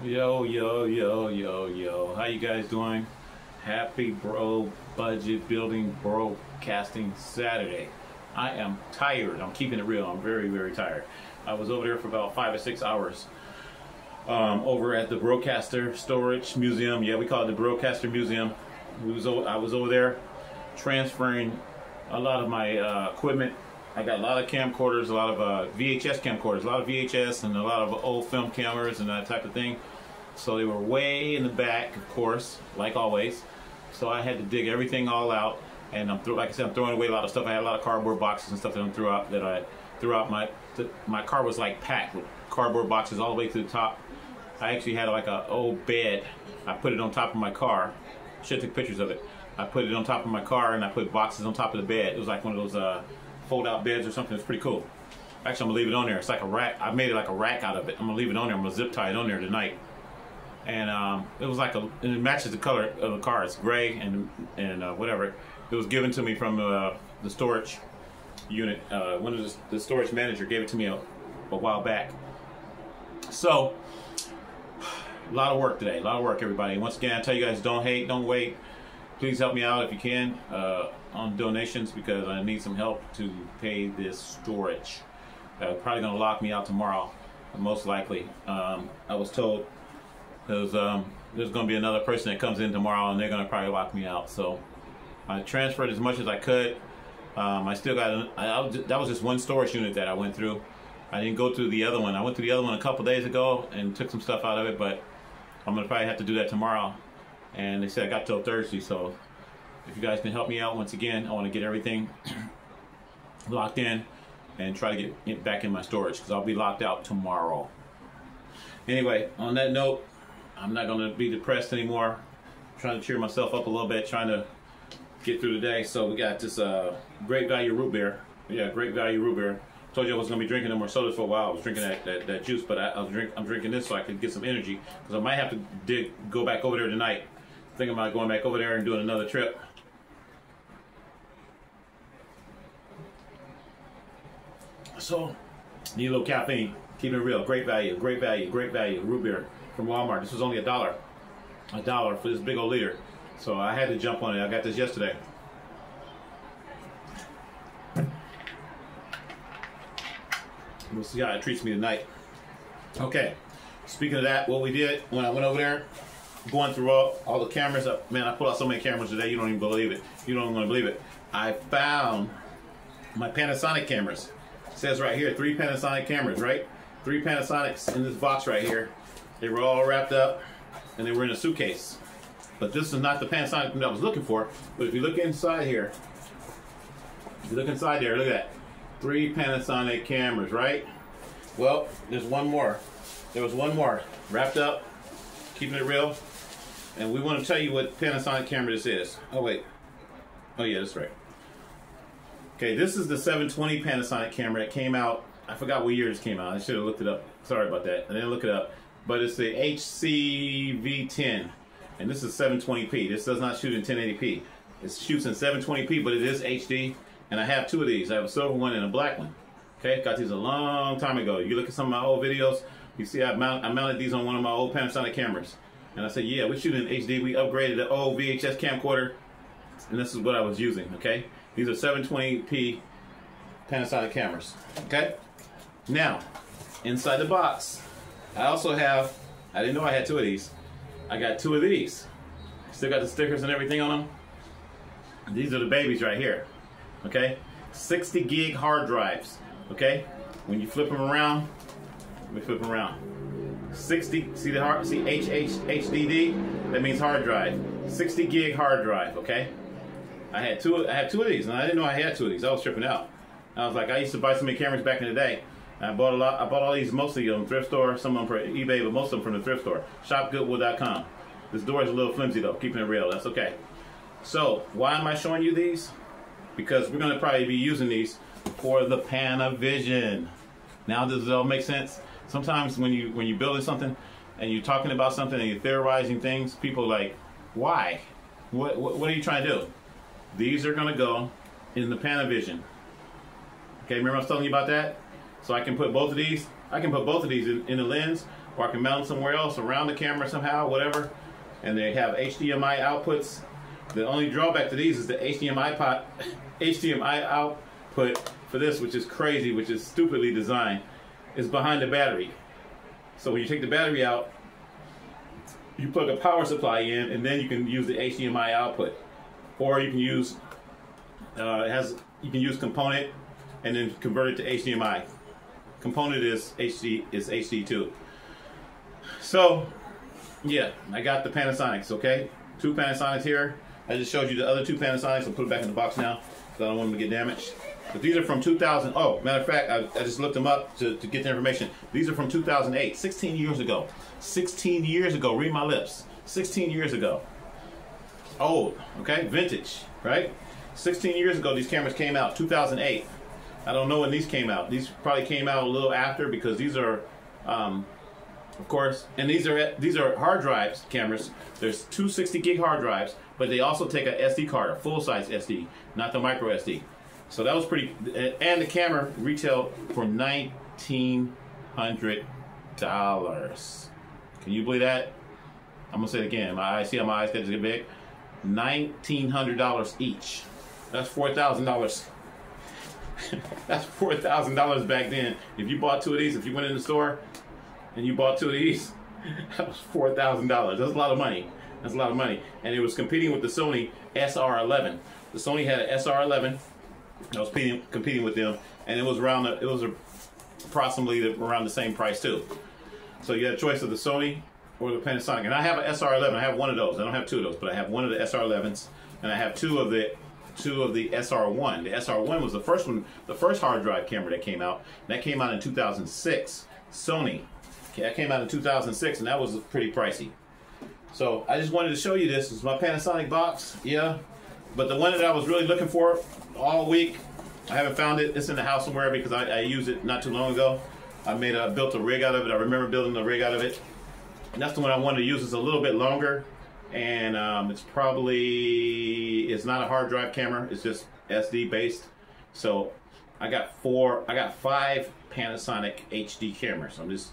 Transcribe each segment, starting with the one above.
Yo, yo, yo, yo, yo. How you guys doing? Happy bro budget building broadcasting Saturday. I am tired. I'm keeping it real. I'm very, very tired. I was over there for about 5 or 6 hours. Over at the Broadcaster Storage Museum. Yeah, we call it the Broadcaster Museum. I was over there transferring a lot of my equipment. I got a lot of camcorders, a lot of VHS camcorders, a lot of VHS and a lot of old film cameras and that type of thing. So they were way in the back, of course, like always. So I had to dig everything all out, and like I said, I'm throwing away a lot of stuff. I had a lot of cardboard boxes and stuff that I threw out. My car was like packed with cardboard boxes all the way to the top. I actually had like an old bed. I put it on top of my car. Should have took pictures of it. I put it on top of my car, and I put boxes on top of the bed. It was like one of those fold-out beds or something. It's pretty cool. Actually, I'm gonna leave it on there. It's like a rack. I made it like a rack out of it. I'm gonna leave it on there. I'm gonna zip tie it on there tonight. And it was like and it matches the color of the car. It's gray and whatever. It was given to me from the storage unit. One of the storage manager gave it to me a while back. So a lot of work today. A lot of work, everybody. Once again, I tell you guys, don't hate, don't wait. Please help me out if you can on donations, because I need some help to pay this storage. Probably gonna lock me out tomorrow, most likely. I was told there's gonna be another person that comes in tomorrow, and they're gonna probably lock me out. So I transferred as much as I could. I still got that was just one storage unit that I went through. I didn't go through the other one. I went through the other one a couple days ago and took some stuff out of it, but I'm gonna probably have to do that tomorrow. And they said I got till Thursday, so if you guys can help me out, once again, I want to get everything locked in and try to get it back in my storage, because I'll be locked out tomorrow. Anyway, on that note, I'm not going to be depressed anymore. I'm trying to cheer myself up a little bit, trying to get through the day. So we got this Great Value root beer. Yeah, Great Value root beer. Told you I was going to be drinking no more sodas for a while. I was drinking that juice, but I'm drinking this so I could get some energy, because I might have to go back over there tonight. Thinking about going back over there and doing another trip. So, need a little caffeine. Keeping it real. Great value, great value, great value. Root beer from Walmart. This was only $1. $1 for this big old liter. So I had to jump on it. I got this yesterday. We'll see how it treats me tonight. Okay. Speaking of that, what we did when I went over there, going through all the cameras up, man, I pulled out so many cameras today, you don't even believe it. You don't even want to believe it. I found my Panasonic cameras. It says right here, 3 Panasonic cameras, right? 3 Panasonics in this box right here. They were all wrapped up, and they were in a suitcase. But this is not the Panasonic that I was looking for. But if you look inside here, if you look inside there, look at that. 3 Panasonic cameras, right? Well, there's one more. There was one more wrapped up, keeping it real. And we want to tell you what Panasonic camera this is. Oh, wait. Oh, yeah, that's right. Okay, this is the 720 Panasonic camera that came out. I forgot what year this came out. I should have looked it up. Sorry about that. I didn't look it up. But it's the HCV10. And this is 720p. This does not shoot in 1080p. It shoots in 720p, but it is HD. And I have 2 of these. I have a silver one and a black one. Okay, got these a long time ago. You look at some of my old videos, you see I mounted these on one of my old Panasonic cameras. And I said, yeah, we shoot in HD. We upgraded the old VHS camcorder, and this is what I was using, okay? These are 720p Panasonic cameras, okay? Now, inside the box, I also have, I didn't know I had 2 of these. I got 2 of these. Still got the stickers and everything on them. These are the babies right here, okay? 60 gig hard drives, okay? When you flip them around, let me flip them around. 60, see the hard, see HDD? That means hard drive. 60 gig hard drive, okay? I had two of these, and I didn't know I had 2 of these. I was tripping out. I was like, I used to buy so many cameras back in the day. And I bought a lot. I bought all these, mostly on thrift store, some of them for eBay, but most of them from the thrift store. Shopgoodwill.com. This door is a little flimsy though, keeping it real. That's okay. So why am I showing you these? Because we're gonna probably be using these for the Panavision. Now does it all make sense? Sometimes when you're building something and you're talking about something and you're theorizing things, people are like, why? What are you trying to do? These are gonna go in the Panavision. Okay, remember I was telling you about that? So I can put both of these. I can put both of these in the lens, or I can mount them somewhere else around the camera somehow, whatever. And they have HDMI outputs. The only drawback to these is the HDMI output for this, which is crazy, which is stupidly designed, is behind the battery. So when you take the battery out, you plug a power supply in, and then you can use the HDMI output, or you can use you can use component and then convert it to HDMI. Component is HD2. So yeah, I got the Panasonics. Okay, 2 Panasonics here. I just showed you the other 2 Panasonics. I'll put it back in the box now because I don't want them to get damaged. But these are from 2000. Oh, matter of fact, I just looked them up to get the information. These are from 2008, 16 years ago. 16 years ago, read my lips. 16 years ago. Old, okay? Vintage, right? 16 years ago, these cameras came out, 2008. I don't know when these came out. These probably came out a little after because these are, of course, and these are hard drives cameras. There's 260 gig hard drives, but they also take a SD card, a full-size SD, not the micro SD. So that was pretty, and the camera retailed for $1,900. Can you believe that? I'm gonna say it again. My eyes, see how my eyes get big? $1,900 each. That's $4,000. That's $4,000 back then. If you bought 2 of these, if you went in the store and you bought 2 of these, that was $4,000. That's a lot of money. That's a lot of money. And it was competing with the Sony SR11. The Sony had an SR11. I was competing with them, and it was approximately around the same price too. So you had a choice of the Sony or the Panasonic. And I have an SR11. I have one of those. I don't have 2 of those, but I have one of the SR11s, and I have two of the SR1. The SR1 was the first one, the first hard drive camera that came out. And that came out in 2006. Sony. Okay, that came out in 2006, and that was pretty pricey. So I just wanted to show you this. This is my Panasonic box. Yeah. But the one that I was really looking for all week, I haven't found it. It's in the house somewhere because I used it not too long ago. I built a rig out of it. I remember building a rig out of it. And that's the one I wanted to use. It's a little bit longer. And it's not a hard drive camera. It's just SD based. So I got 5 Panasonic HD cameras. I'm just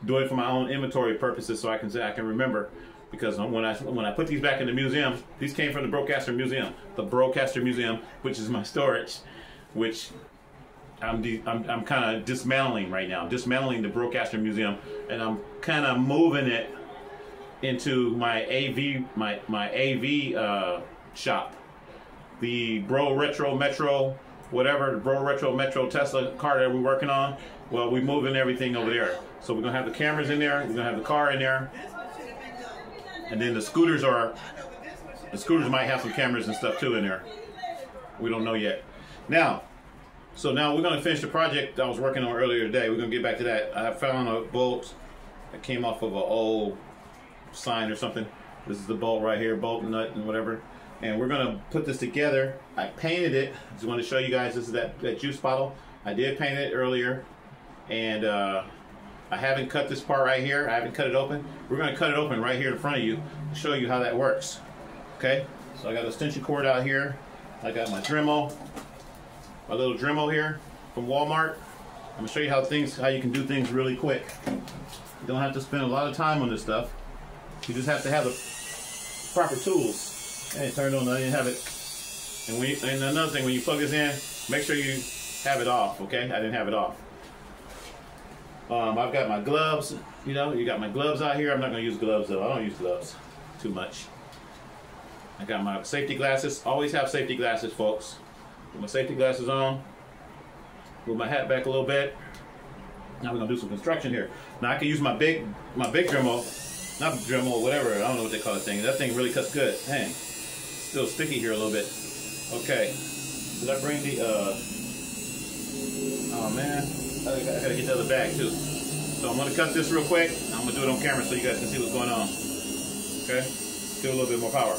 doing it for my own inventory purposes so I can remember. Because when I put these back in the museum, these came from the Broadcaster Museum. The Broadcaster Museum, which is my storage, which I'm kind of dismantling right now. I'm dismantling the Broadcaster Museum, and I'm kind of moving it into my AV shop. The Bro Retro Metro, whatever, the Bro Retro Metro Tesla car that we're working on. Well, we're moving everything over there. So we're gonna have the cameras in there. We're gonna have the car in there. And then the scooters might have some cameras and stuff too in there. We don't know yet. Now we're going to finish the project I was working on earlier today. We're going to get back to that. I found a bolt that came off of an old sign or something. This is the bolt right here, bolt nut and whatever. And we're going to put this together. I painted it. I just want to show you guys. This is that juice bottle. I did paint it earlier. And I haven't cut this part right here. I haven't cut it open. We're going to cut it open right here in front of you to show you how that works. Okay? So I got an extension cord out here. I got my Dremel, my little Dremel here from Walmart. I'm going to show you how you can do things really quick. You don't have to spend a lot of time on this stuff. You just have to have the proper tools. Hey, it turned on. I didn't have it. And another thing, when you plug this in, make sure you have it off. Okay? I didn't have it off. I've got my gloves, you got my gloves out here. I'm not going to use gloves though. I don't use gloves too much. I got my safety glasses. Always have safety glasses, folks. Put my safety glasses on. Move my hat back a little bit. Now we're going to do some construction here. Now I can use my big Dremel, not Dremel, whatever. I don't know what they call that thing. That thing really cuts good. Dang. Still sticky here a little bit. Okay. Did I bring the, oh man. I gotta get the other bag too. So I'm gonna cut this real quick. I'm gonna do it on camera so you guys can see what's going on. Okay? Give it a little bit more power.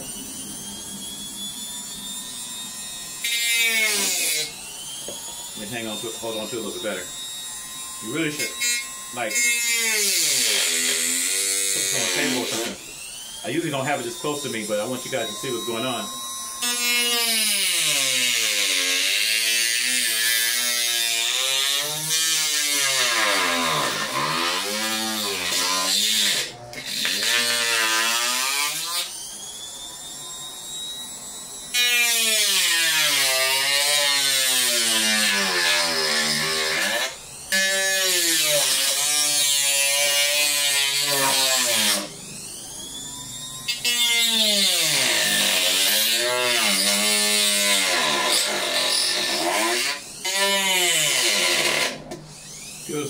Let me hold on to it a little bit better. You really should, like, put this on a table or something. I usually don't have it this close to me, but I want you guys to see what's going on.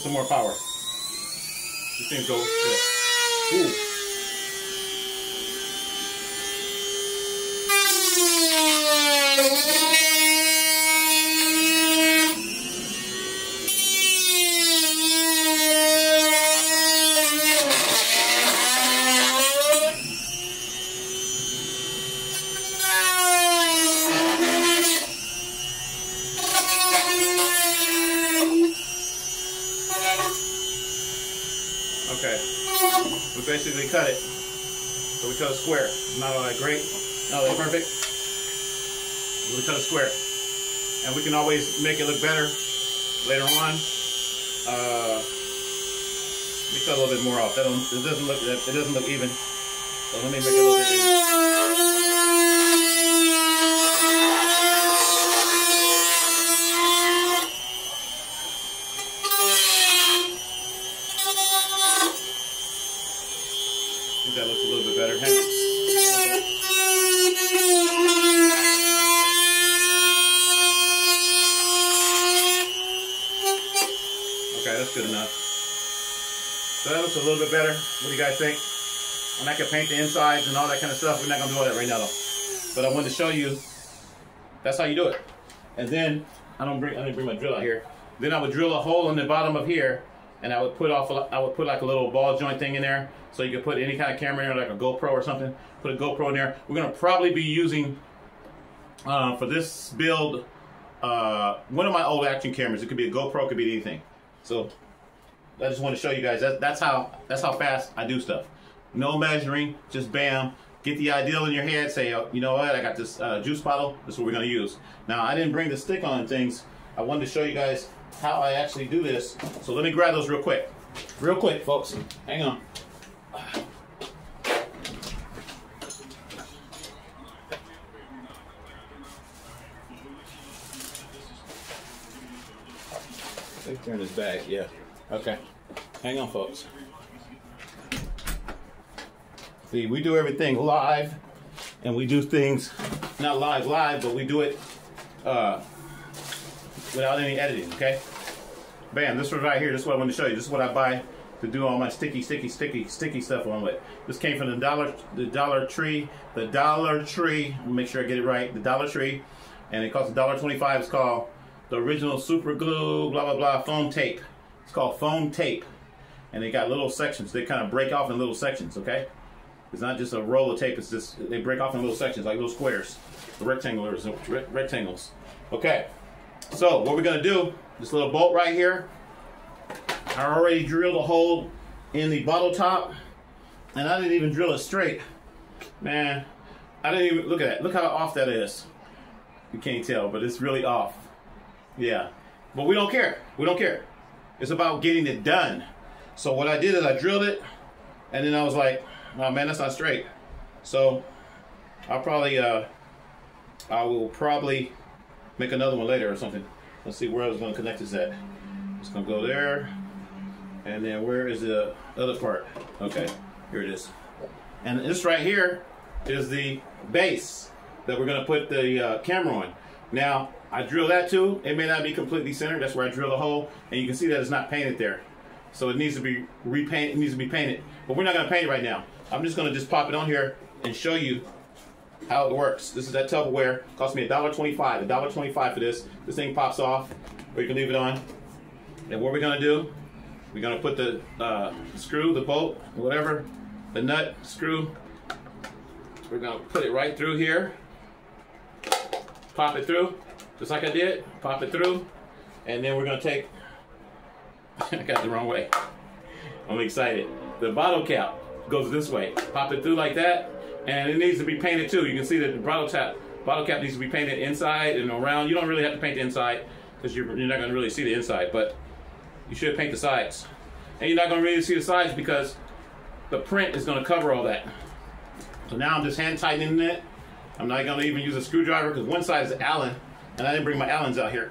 some more power. This thing goes. Yeah. Ooh. Okay, we basically cut it. So we cut a square. Not all that great, not all that perfect. We cut a square, and we can always make it look better later on. We cut a little bit more off. It doesn't look even. So let me make it a little bit even. That looks a little bit better. Hang on. Okay, that's good enough. So that looks a little bit better. What do you guys think? And I can paint the insides and all that kind of stuff. We're not gonna do all that right now though. But I wanted to show you that's how you do it. And then I didn't bring my drill out here. Then I would drill a hole in the bottom of here, and I would put like a little ball joint thing in there, so you could put any kind of camera in there, like a GoPro or something. Put a GoPro in there. We're gonna probably be using for this build one of my old action cameras. It could be a GoPro, it could be anything. So I just want to show you guys that's how fast I do stuff. No measuring, just bam. Get the ideal in your head. Say, oh, you know what? I got this juice bottle. This is what we're gonna use. Now I didn't bring the stick on things. I wanted to show you guys how I actually do this. So let me grab those real quick. Real quick, folks. Hang on. Let's turn this back, yeah. Okay. Hang on, folks. See, we do everything live, and we do things not live, but we do it without any editing, okay? Bam, this one right here, this is what I want to show you. This is what I buy to do all my sticky stuff on with. This came from the Dollar Tree. Make sure I get it right. The Dollar Tree, and it costs $1.25. It's called the original super glue, blah blah blah, foam tape. It's called foam tape, and they got little sections. They kind of break off in little sections, okay? It's not just a roll of tape. It's just they break off in little sections, like little squares, rectangles. Okay. So what we're gonna do? This little bolt right here. I already drilled a hole in the bottle top, and I didn't even drill it straight. Man, I didn't even look at that. Look how off that is. You can't tell, but it's really off. Yeah, but we don't care. We don't care. It's about getting it done. So what I did is I drilled it, and then I was like, oh man, that's not straight. So I will probably make another one later or something. Let's see where I was going to connect this at. It's going to go there, and then where is the other part? Okay, here it is. And this right here is the base that we're going to put the camera on. Now, I drill that too. It may not be completely centered. That's where I drill the hole, and you can see that it's not painted there. So it needs to be repainted. It needs to be painted. But we're not going to paint it right now. I'm just going to just pop it on here and show you how it works. This is that Tupperware. Cost me $1.25. $1.25 for this. This thing pops off, or you can leave it on. And what we're going to do, we're going to put the screw, the bolt, whatever, the nut, screw. We're going to put it right through here. Pop it through, just like I did. Pop it through. And then we're going to take, I got it the wrong way. I'm excited. The bottle cap goes this way. Pop it through like that. And it needs to be painted too. You can see that the bottle cap needs to be painted inside and around. You don't really have to paint the inside because you're not going to really see the inside, but you should paint the sides. And you're not going to really see the sides because the print is going to cover all that. So now I'm just hand tightening it. I'm not going to even use a screwdriver because one side is Allen, and I didn't bring my Allens out here.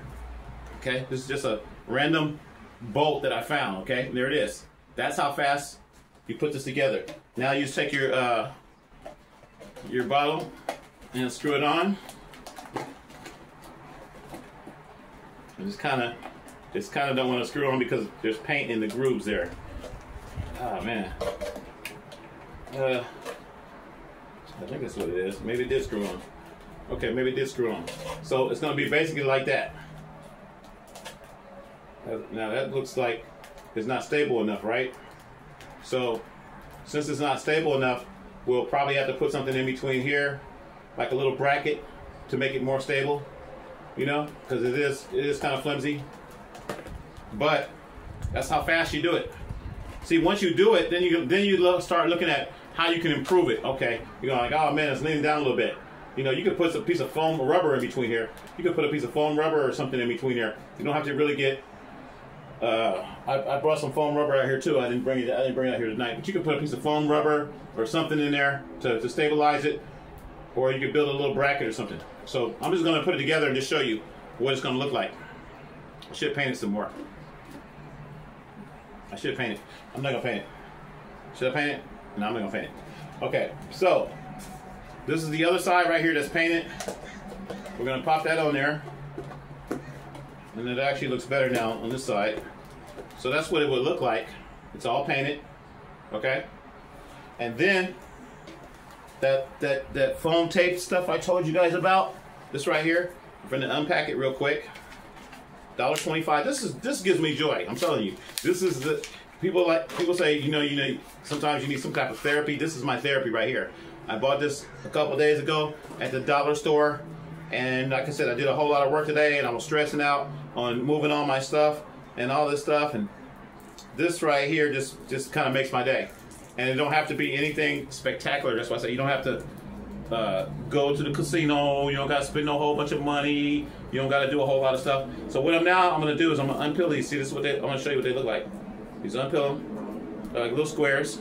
Okay, this is just a random bolt that I found. Okay, there it is. That's how fast you put this together. Now you just take your bottle and screw it on, and just kind of It's kind of don't want to screw on because there's paint in the grooves there. Oh man. I think that's what it is. Maybe it did screw on. Okay, maybe it did screw on. So it's going to be basically like that. Now that looks like it's not stable enough, right? So since it's not stable enough, we'll probably have to put something in between here, like a little bracket to make it more stable, you know, because it is kind of flimsy. But that's how fast you do it. See, once you do it, then you start looking at how you can improve it. Okay, you're going like, oh man, it's leaning down a little bit. You know, you could put a piece of foam rubber in between here. You could put a piece of foam rubber or something in between there. You don't have to really get. I brought some foam rubber out here too. I didn't bring it out here tonight. But you could put a piece of foam rubber or something in there to stabilize it, or you could build a little bracket or something. So I'm just going to put it together and just show you what it's going to look like. I should paint it some more. I should paint it. I'm not going to paint it. Should I paint it? No, I'm not going to paint it. Okay, so this is the other side right here that's painted. We're going to pop that on there. And it actually looks better now on this side. So that's what it would look like. It's all painted. Okay? And then that foam tape stuff I told you guys about, this right here, I'm going to unpack it real quick. $1.25. This gives me joy. I'm telling you. This is the people say, you know, sometimes you need some type of therapy. This is my therapy right here. I bought this a couple days ago at the dollar store, and like I said, I did a whole lot of work today, and I was stressing out on moving all my stuff and all this stuff, and this right here just kind of makes my day. And it don't have to be anything spectacular. That's why I say you don't have to go to the casino. You don't got to spend a whole bunch of money. You don't got to do a whole lot of stuff. So what I'm going to do is I'm going to unpeel these. See, this is what I'm going to show you what they look like. These unpeel them, like little squares.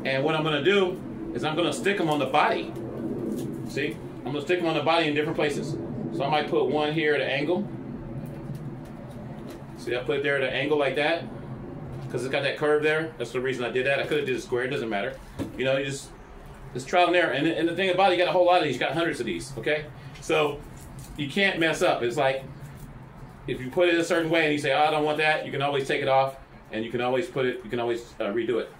And what I'm going to do is I'm going to stick them on the body. See? I'm going to stick them on the body in different places. So I might put one here at an angle. See, I put it there at an angle like that. Because it's got that curve there. That's the reason I did that. I could have did a square. It doesn't matter. You know, you just trial and error. And the thing about it, you got a whole lot of these. You got hundreds of these, okay? So you can't mess up. It's like if you put it a certain way and you say, oh, I don't want that, you can always take it off. And you can always put it, you can always redo it.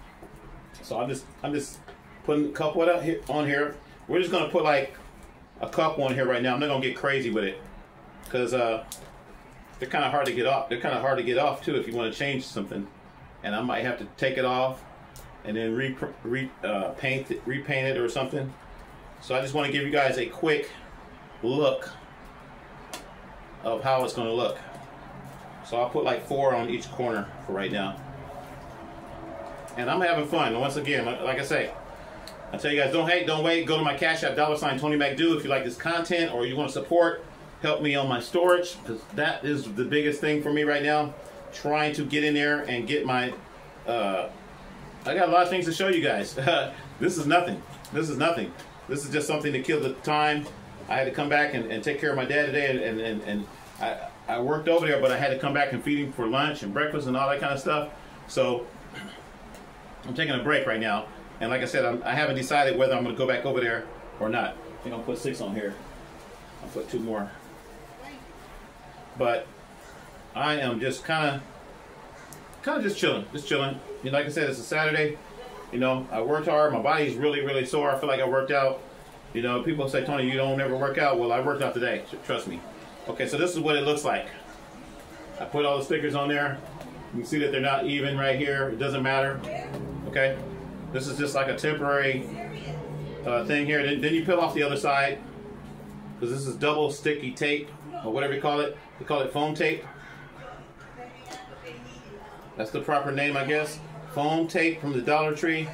So I'm just putting a cup on here. We're just going to put like a cup on here right now. I'm not going to get crazy with it. Because they're kind of hard to get off. They're kind of hard to get off, too, if you want to change something. And I might have to take it off and then repaint it or something. So I just want to give you guys a quick look of how it's going to look. So I'll put like 4 on each corner for right now. And I'm having fun. Once again, like I say, I tell you guys, don't hate, don't wait. Go to my Cash App, $TonyMacDo, if you like this content or you want to support, help me on my storage, because that is the biggest thing for me right now. Trying to get in there and get my I got a lot of things to show you guys. This is nothing. This is just something to kill the time. I had to come back and take care of my dad today, and I worked over there, but I had to come back and feed him for lunch and breakfast and all that kind of stuff. So I'm taking a break right now, and like I said, I haven't decided whether I'm going to go back over there or not. I think I'll put 6 on here. I'll put 2 more. But I am just kind of just chilling. You know, like I said, it's a Saturday. You know, I worked hard. My body's really, really sore. I feel like I worked out. You know, people say, Tony, you don't ever work out. Well, I worked out today. Trust me. Okay, so this is what it looks like. I put all the stickers on there. You can see that they're not even right here. It doesn't matter. Okay, this is just like a temporary thing here. Then you peel off the other side, because this is double sticky tape or whatever you call it. They call it foam tape. That's the proper name, I guess. Foam tape from the Dollar Tree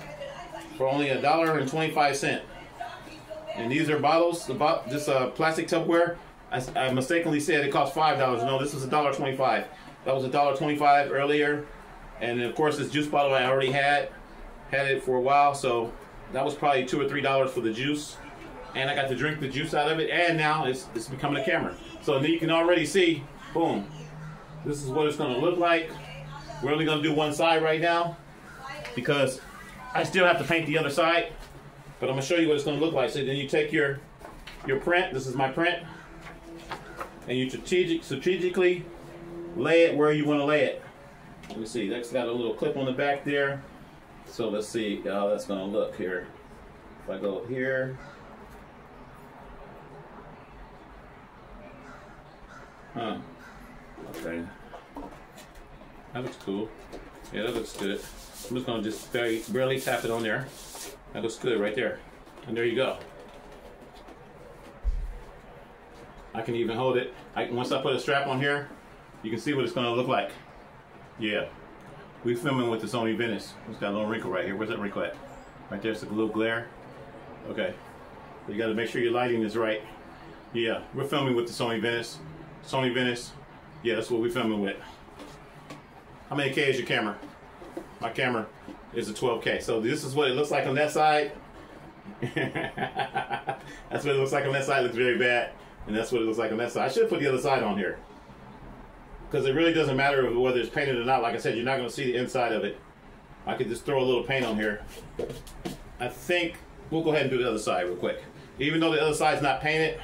for only $1.25. And these are bottles, this plastic Tupperware. I mistakenly said it cost $5. No, this is $1.25. That was $1.25 earlier. And of course, this juice bottle I already had it for a while, so that was probably $2 or $3 for the juice. And I got to drink the juice out of it, and now it's becoming a camera. So then you can already see, boom, this is what it's going to look like. We're only going to do one side right now because I still have to paint the other side, but I'm going to show you what it's going to look like. So then you take your print. This is my print. and you strategically lay it where you want to lay it. Let me see, that's got a little clip on the back there. So let's see how that's going to look here. If I go here. Huh. Okay. That looks cool. Yeah, that looks good. I'm just going to just barely tap it on there. That looks good right there. And there you go. I can even hold it. Once I put a strap on here, you can see what it's going to look like. Yeah. We're filming with the Sony Venice. It's got a little wrinkle right here. Where's that wrinkle at? Right there, it's a little glare. Okay. You got to make sure your lighting is right. Yeah, we're filming with the Sony Venice. Sony Venice. Yeah, that's what we're filming with. How many K is your camera? My camera is a 12K. So this is what it looks like on that side. That's what it looks like on that side. It looks very bad. And that's what it looks like on that side. I should put the other side on here, because it really doesn't matter whether it's painted or not. Like I said, you're not going to see the inside of it. I could just throw a little paint on here. I think we'll go ahead and do the other side real quick. Even though the other side's not painted,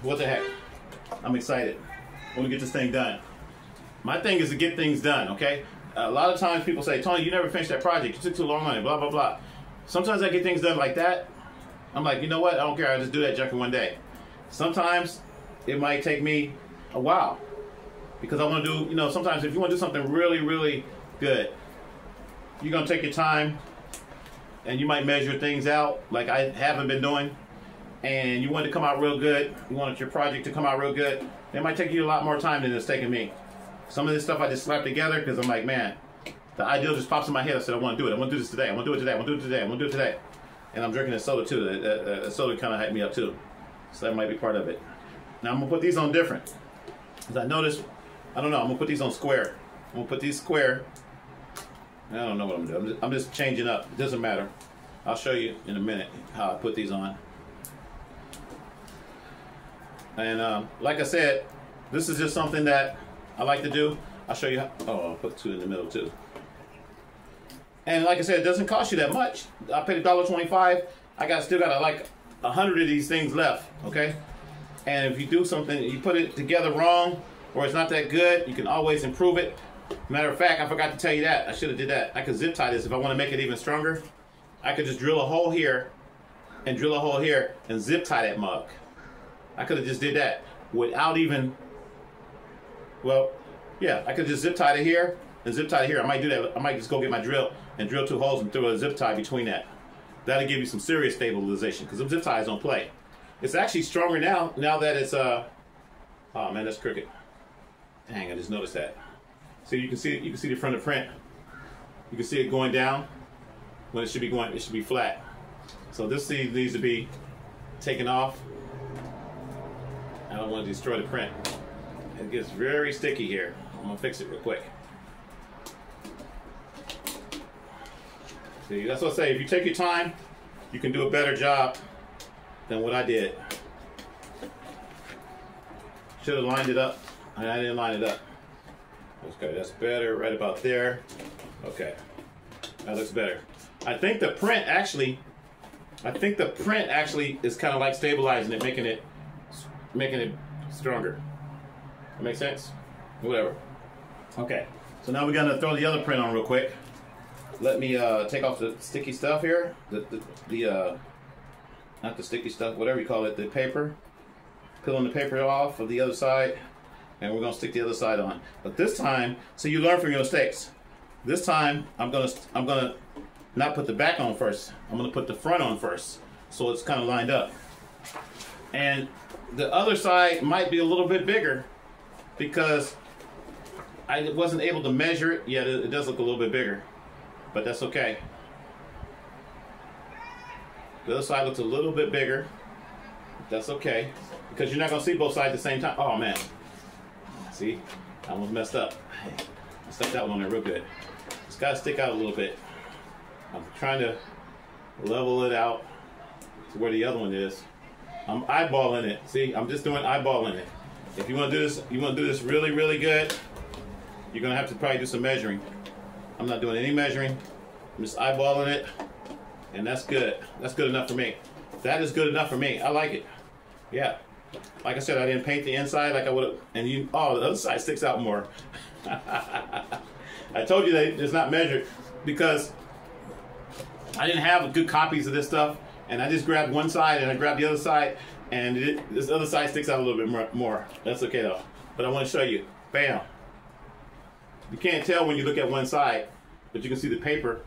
what the heck? I'm excited. I want to get this thing done. My thing is to get things done, okay? A lot of times people say, Tony, you never finished that project. You took too long on it, blah, blah, blah. Sometimes I get things done like that. I'm like, you know what? I don't care. I'll just do that junk in one day. Sometimes it might take me a while, because I want to do, you know, sometimes if you want to do something really, really good, you're going to take your time and you might measure things out like I haven't been doing, and you want it to come out real good. You want your project to come out real good. It might take you a lot more time than it's taking me. Some of this stuff I just slapped together because I'm like, man, the idea just pops in my head. I said, I want to do it. I want to do this today. I want to do it today. I want to do it today. I want to do it today. And I'm drinking a soda too. The soda kind of hyped me up too. So that might be part of it. Now I'm going to put these on different. Because I noticed, I don't know, I'm going to put these on square. I'm going to put these square. I don't know what I'm doing. I'm just changing up. It doesn't matter. I'll show you in a minute how I put these on. And like I said, this is just something that I like to do. I'll show you how. Oh, I'll put two in the middle too. And like I said, it doesn't cost you that much. I paid $1.25. I still got like 100 of these things left, okay? And if you do something, you put it together wrong, or it's not that good, you can always improve it. Matter of fact, I forgot to tell you that. I should have did that. I could zip tie this if I want to make it even stronger. I could just drill a hole here and drill a hole here and zip tie that mug. I could have just did that without even, well, yeah, I could just zip tie it here and zip tie it here. I might do that. I might just go get my drill and drill 2 holes and throw a zip tie between that. That'll give you some serious stabilization, because the zip ties don't play. It's actually stronger now that it's, oh man, that's crooked. Dang, I just noticed that. So you can see the front of the print. You can see it going down when it should be flat. So this thing needs to be taken off. I don't want to destroy the print. It gets very sticky here. I'm gonna fix it real quick. See, that's what I say. If you take your time, you can do a better job than what I did. Should have lined it up, and I didn't line it up. Okay, that's better right about there. Okay, that looks better. I think the print actually is kind of like stabilizing it, making it stronger. That makes sense? Whatever. Okay, so now we're gonna throw the other print on real quick. Let me take off the sticky stuff here. Not the sticky stuff, whatever you call it, the paper. Peeling the paper off of the other side, and we're gonna stick the other side on. But this time, so you learn from your mistakes. This time, I'm gonna not put the back on first. I'm gonna put the front on first, so it's kind of lined up. And the other side might be a little bit bigger because I wasn't able to measure it. Yeah, it does look a little bit bigger, but that's okay. The other side looks a little bit bigger. That's okay, because you're not gonna see both sides at the same time. Oh man, see, I almost messed up. I stuck that one on there real good. It's gotta stick out a little bit. I'm trying to level it out to where the other one is. I'm eyeballing it. See, I'm just doing eyeballing it. If you want to do this, really, really good, you're gonna have to probably do some measuring. I'm not doing any measuring. I'm just eyeballing it, and that's good. That's good enough for me. That is good enough for me. I like it. Yeah. Like I said, I didn't paint the inside like I would have, and the other side sticks out more. I told you that it's not measured because I didn't have good copies of this stuff, and I just grabbed one side and I grabbed the other side, and this other side sticks out a little bit more. That's okay though. But I want to show you. Bam. You can't tell when you look at one side, but you can see the paper.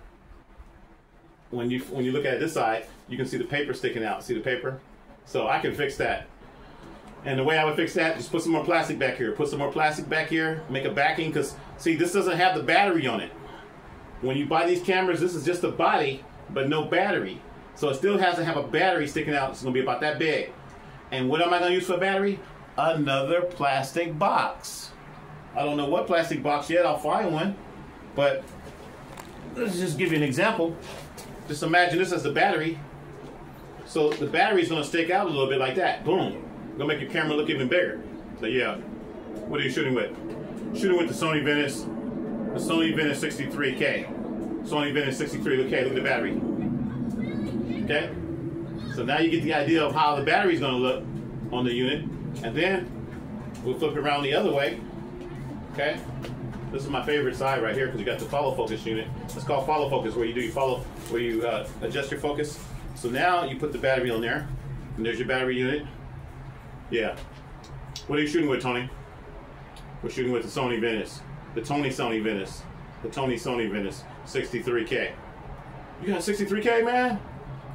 When you look at this side, you can see the paper sticking out. See the paper? So I can fix that. And the way I would fix that, just put some more plastic back here. Put some more plastic back here. Make a backing, because see, this doesn't have the battery on it. When you buy these cameras, this is just the body, but no battery. So it still has to have a battery sticking out. It's going to be about that big. And what am I going to use for a battery? Another plastic box. I don't know what plastic box yet. I'll find one. But let's just give you an example. Just imagine this as the battery. So the battery is going to stick out a little bit like that. Boom. Gonna make your camera look even bigger. So yeah, what are you shooting with? Shooting with the Sony Venice 63K. Sony Venice 63K. Look at the battery. Okay. So now you get the idea of how the battery is gonna look on the unit, and then we'll flip it around the other way. Okay. This is my favorite side right here because you got the follow focus unit. It's called follow focus, where you adjust your focus. So now you put the battery on there, and there's your battery unit. Yeah. What are you shooting with, Tony? We're shooting with the Sony Venice. The Tony Sony Venice. The Tony Sony Venice 63K. You got a 63K, man?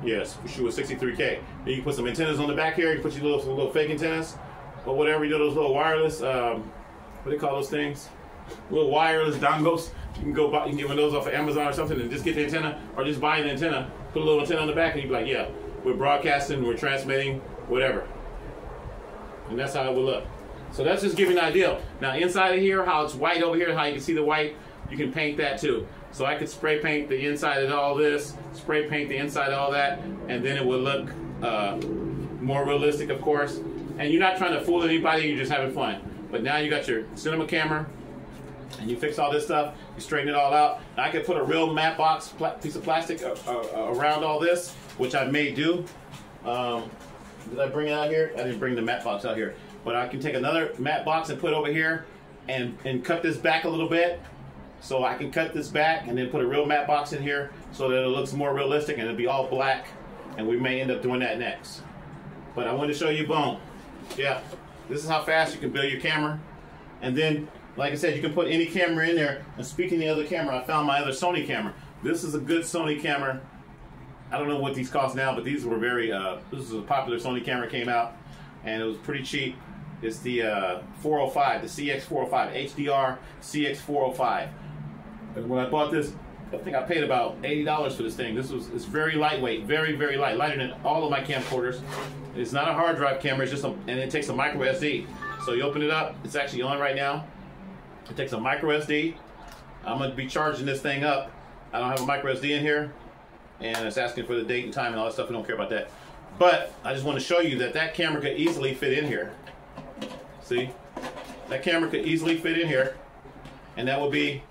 Yes, we shoot with 63K. Then you can put some antennas on the back here. You put your little fake antennas or whatever. You do those little wireless, what do they call those things? Little wireless dongles. You can go buy, you can get one of those off of Amazon or something and just get the antenna, or just buy an antenna, put a little antenna on the back, and you'd be like, yeah, we're broadcasting, we're transmitting, whatever. And that's how it will look. So that's just giving you an idea. Now inside of here, how it's white over here, how you can see the white, you can paint that too. So I could spray paint the inside of all this, spray paint the inside of all that, and then it would look more realistic, of course. And you're not trying to fool anybody, you're just having fun. But now you got your cinema camera, and you fix all this stuff, you straighten it all out. Now I could put a real matte box piece of plastic around all this, which I may do. Did I bring it out here? I didn't bring the matte box out here. But I can take another matte box and put over here and cut this back a little bit. So I can cut this back and then put a real matte box in here so that it looks more realistic and it'll be all black. And we may end up doing that next. But I wanted to show you, boom. Yeah, this is how fast you can build your camera. And then, like I said, you can put any camera in there. And speaking of the other camera, I found my other Sony camera. This is a good Sony camera. I don't know what these cost now, but these were very, this is a popular Sony camera, came out, and it was pretty cheap. It's the 405, the CX405, HDR CX405. And when I bought this, I think I paid about $80 for this thing. It's very lightweight, very, very light, lighter than all of my camcorders. It's not a hard drive camera, it's just and it takes a micro SD. So you open it up, it's actually on right now. It takes a micro SD. I'm gonna be charging this thing up. I don't have a micro SD in here. And it's asking for the date and time and all that stuff. We don't care about that. But I just want to show you that that camera could easily fit in here. See? That camera could easily fit in here. And that would be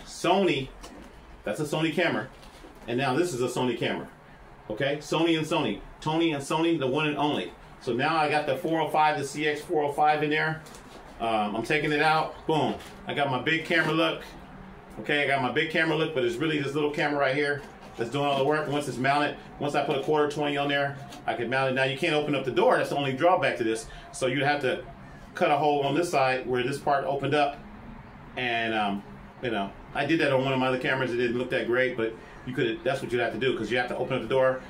Sony. That's a Sony camera. And now this is a Sony camera. Okay? Sony and Sony. Tony and Sony, the one and only. So now I got the 405, the CX405 in there. I'm taking it out. Boom. I got my big camera look. Okay, I got my big camera look, but it's really this little camera right here that's doing all the work. Once it's mounted, once I put a quarter 20 on there, I can mount it. Now you can't open up the door. That's the only drawback to this. So you'd have to cut a hole on this side where this part opened up. And you know, I did that on one of my other cameras. It didn't look that great, but you could. That's what you'd have to do, because you have to open up the door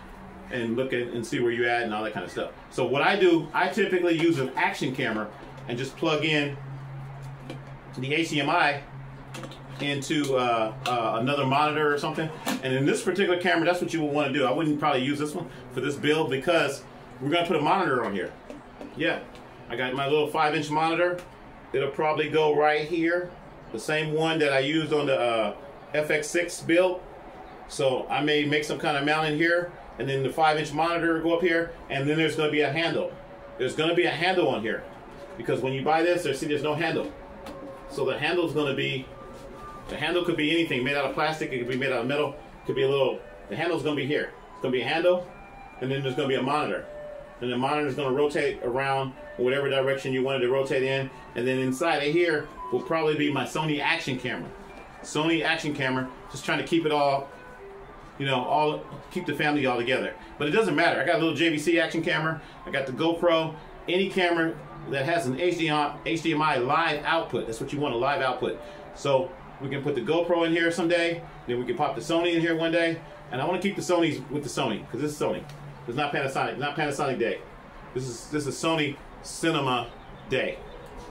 and look at and see where you're at and all that kind of stuff. So what I do, I typically use an action camera and just plug in the HDMI into another monitor or something. And in this particular camera, that's what you would want to do. I wouldn't probably use this one for this build because we're going to put a monitor on here. Yeah, I got my little 5-inch monitor. It'll probably go right here, the same one that I used on the FX6 build. So I may make some kind of mount in here, and then the 5-inch monitor will go up here, and then there's going to be a handle. There's going to be a handle on here, because when you buy this, there's no handle. So the handle is going to be, the handle could be anything, made out of plastic, it could be made out of metal, it could be a little, the handle's going to be here. It's going to be a handle, and then there's going to be a monitor. and the monitor is going to rotate around whatever direction you want it to rotate in. And then inside of here will probably be my Sony action camera. Sony action camera, just trying to keep it all, you know, keep the family all together. But it doesn't matter. I got a little JVC action camera. I got the GoPro. Any camera that has an HDMI live output. That's what you want, a live output. So we can put the GoPro in here someday. Then we can pop the Sony in here one day. And I want to keep the Sonys with the Sony, because this is Sony. It's not Panasonic. Not Panasonic Day. This is Sony Cinema Day.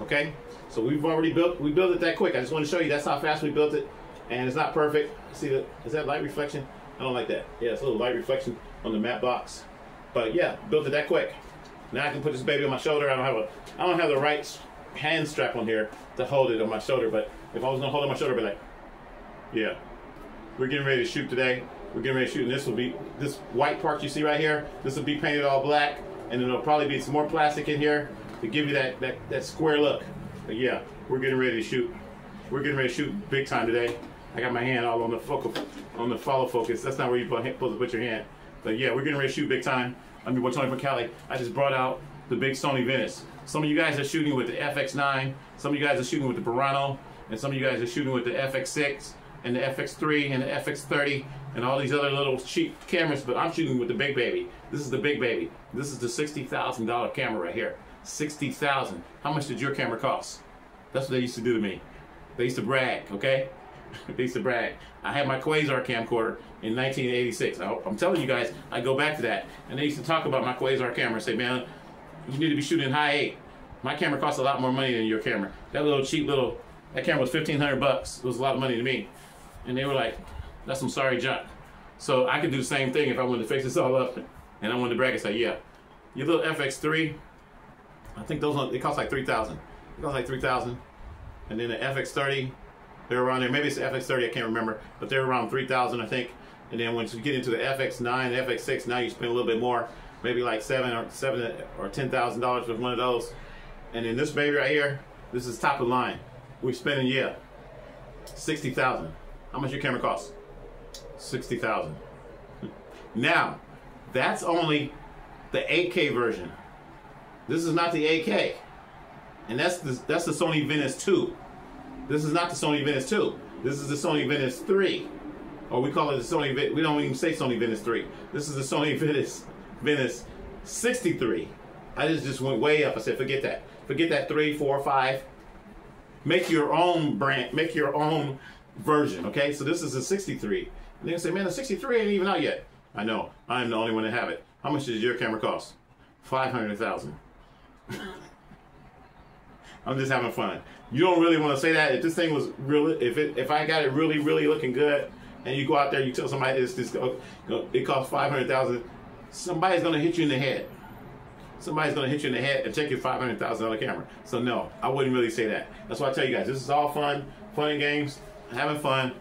Okay? So we built it that quick. I just want to show you that's how fast we built it. And it's not perfect. See is that light reflection? I don't like that. Yeah, it's a little light reflection on the matte box. But yeah, built it that quick. Now I can put this baby on my shoulder. I don't have the right hand strap on here to hold it on my shoulder, but if I was gonna hold it on my shoulder, I'd be like, yeah. We're getting ready to shoot today. We're getting ready to shoot, and this white part you see right here, this will be painted all black, and then there'll probably be some more plastic in here to give you that square look. But yeah, we're getting ready to shoot. We're getting ready to shoot big time today. I got my hand all on the follow focus. That's not where you're supposed to put your hand. But yeah, we're getting ready to shoot big time. I'm your boy Tony from Cali. I just brought out the big Sony Venice. Some of you guys are shooting with the FX9. Some of you guys are shooting with the Burano. And some of you guys are shooting with the FX6 and the FX3 and the FX30 and all these other little cheap cameras. But I'm shooting with the big baby. This is the big baby. This is the $60,000 camera right here. $60,000. How much did your camera cost? That's what they used to do to me. They used to brag, okay? They used to brag. I had my Quasar camcorder in 1986. I'm telling you guys, I go back to that. And they used to talk about my Quasar camera and say, man, you need to be shooting high 8. My camera costs a lot more money than your camera. That little cheap that camera was $1,500. It was a lot of money to me. And they were like, that's some sorry junk. So I could do the same thing if I wanted to fix this all up. And I wanted to brag and say, yeah, your little FX3, I think it cost like $3,000. It cost like $3,000. And then the FX30, they're around there. Maybe it's the FX30, I can't remember, but they're around $3,000, I think. And then once you get into the FX9, the FX6, now you spend a little bit more, maybe like $7,000 or $10,000 with one of those. And then this baby right here, this is top of the line. We're spending, yeah, $60,000. How much your camera costs? $60,000. Now, that's only the 8K version. This is not the 8K, and that's the Sony Venice 2. This is not the Sony Venice 2. This is the Sony Venice 3. Or we call it the Sony, we don't even say Sony Venice 3. This is the Sony Venice 63. I just went way up. I said, forget that. Forget that 3, 4, 5. Make your own brand, make your own version, okay? So this is a 63. And they say, man, the 63 ain't even out yet. I know, I'm the only one to have it. How much does your camera cost? $500,000. I'm just having fun. You don't really want to say that. If this thing was really, if I got it really, really looking good, and you go out there, you tell somebody it costs $500,000, somebody's gonna hit you in the head. Somebody's gonna hit you in the head and take your $500,000 camera. So no, I wouldn't really say that. That's why I tell you guys, this is all fun and games, having fun.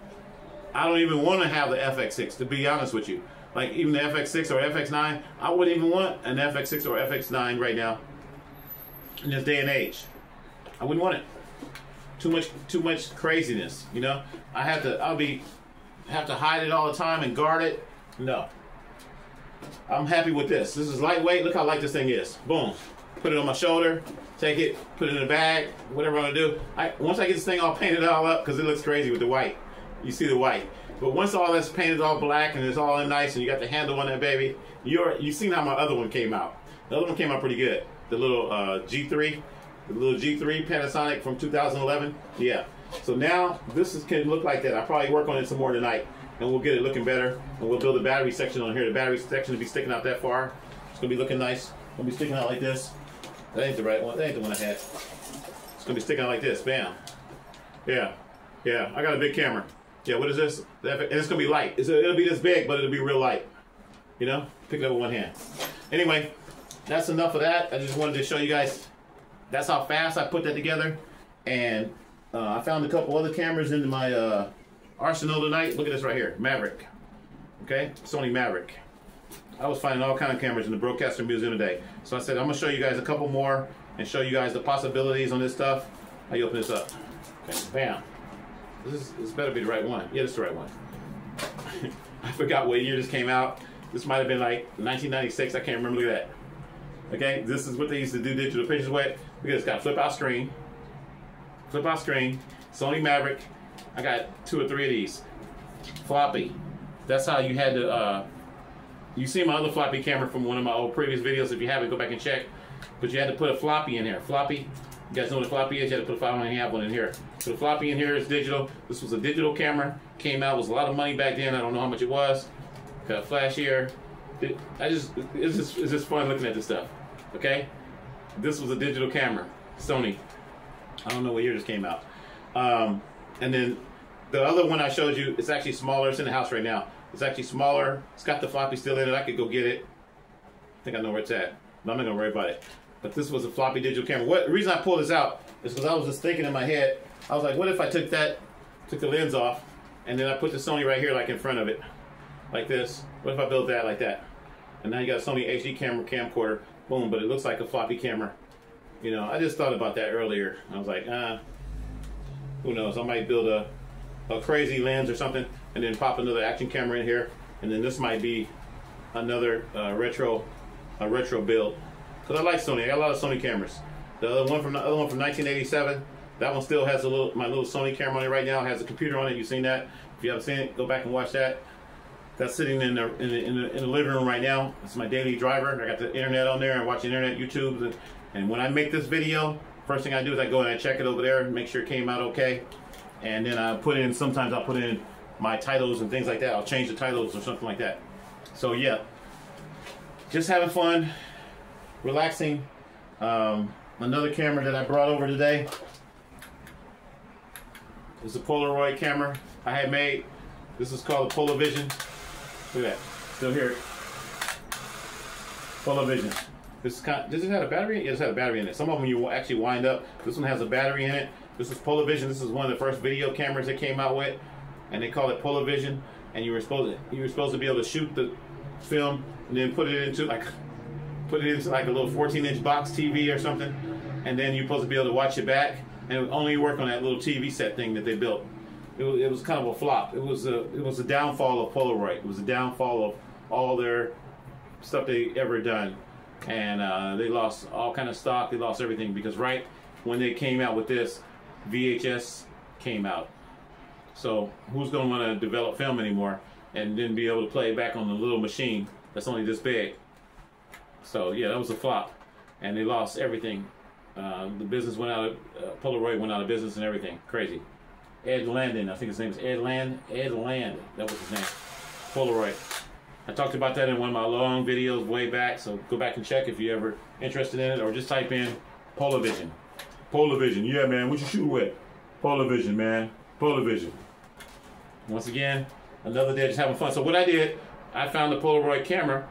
I don't even want to have the FX6, to be honest with you. Like even the FX6 or FX9, I wouldn't even want an FX6 or FX9 right now in this day and age. I wouldn't want it. Too much craziness, you know. Have to hide it all the time and guard it. No. I'm happy with this. This is lightweight. Look how light this thing is. Boom. Put it on my shoulder. Take it. Put it in the bag. Whatever I'm gonna do. Once I get this thing all painted all up, because it looks crazy with the white. You see the white. But once all that's painted all black and it's all in nice and you got the handle on that baby, you've seen how my other one came out. The other one came out pretty good. The little G3. The little G3 Panasonic from 2011. Yeah. So now this can look like that. I'll probably work on it some more tonight, and we'll get it looking better. And we'll build a battery section on here. The battery section will be sticking out that far. It's gonna be looking nice. It's gonna be sticking out like this. That ain't the right one. That ain't the one I had. It's gonna be sticking out like this. Bam. Yeah. Yeah. I got a big camera. Yeah. What is this? And it's gonna be light. It'll be this big, but it'll be real light. You know, pick it up with one hand. Anyway, that's enough of that. I just wanted to show you guys. That's how fast I put that together. And I found a couple other cameras in my arsenal tonight. Look at this right here, Maverick. Okay, Sony Maverick. I was finding all kind of cameras in the Broadcaster Museum today. So I said, I'm gonna show you guys a couple more and show you guys the possibilities on this stuff. How you open this up? Okay, bam. This better be the right one. Yeah, this is the right one. I forgot what year this came out. This might have been like 1996, I can't remember. Look at that. Okay, this is what they used to do digital pictures with. Because it's got flip out screen, Sony Maverick. I got 2 or 3 of these. Floppy. That's how you had to. You see my other floppy camera from one of my old previous videos. If you haven't, go back and check. But you had to put a floppy in there. Floppy. You guys know what a floppy is? You had to put a floppy in. You have one in here. Put a floppy in here. It's digital. This was a digital camera. Came out. It was a lot of money back then. I don't know how much it was. Got a flash here. It's just fun looking at this stuff. Okay. This was a digital camera. Sony. I don't know what year this came out. And then the other one I showed you, it's actually smaller. It's in the house right now. It's actually smaller. It's got the floppy still in it. I could go get it. I think I know where it's at. But I'm not going to worry about it. But this was a floppy digital camera. The reason I pulled this out is because I was just thinking in my head, I was like, what if I took the lens off, and then I put the Sony right here like in front of it, like this. What if I built that like that? And now you got a Sony HD camcorder. Boom, but it looks like a floppy camera. You know, I just thought about that earlier. I was like, who knows? I might build a crazy lens or something, and then pop another action camera in here, and then this might be another retro build. Because I like Sony. I got a lot of Sony cameras. The other one from 1987. That one still has my little Sony camera on it right now. It has a computer on it. You've seen that. If you haven't seen it, go back and watch that. That's sitting in the living room right now. It's my daily driver. I got the internet on there. I watch the internet, YouTube, and when I make this video, first thing I do is I go and I check it over there and make sure it came out okay. And then sometimes I'll put in my titles and things like that. I'll change the titles or something like that. So yeah, just having fun, relaxing. Another camera that I brought over today is a Polaroid camera I had made. This is called a Polavision. Look at that, still here. Polavision. Does it have a battery? Yeah, it had a battery in it. Some of them you actually wind up. This one has a battery in it. This is Polavision. This is one of the first video cameras they came out with, and they call it Polavision. And you were supposed to be able to shoot the film and then put it into like a little 14-inch box TV or something, and then you're supposed to be able to watch it back. And it would only work on that little TV set thing that they built. It was kind of a flop. It was a downfall of Polaroid. It was a downfall of all their stuff they ever done. And they lost all kind of stock. They lost everything because right when they came out with this, VHS came out. So who's going to want to develop film anymore and then be able to play it back on the little machine that's only this big? So yeah, that was a flop, and they lost everything. The business went out. Polaroid went out of business and everything. Crazy. Ed Landon, I think his name is Ed Land. That was his name. Polaroid. I talked about that in one of my long videos way back, so go back and check if you're ever interested in it, or just type in Polavision. Polavision, yeah, man. What you shooting with? Polavision, man. Polavision. Once again, another day just having fun. So what I did, I found the Polaroid camera.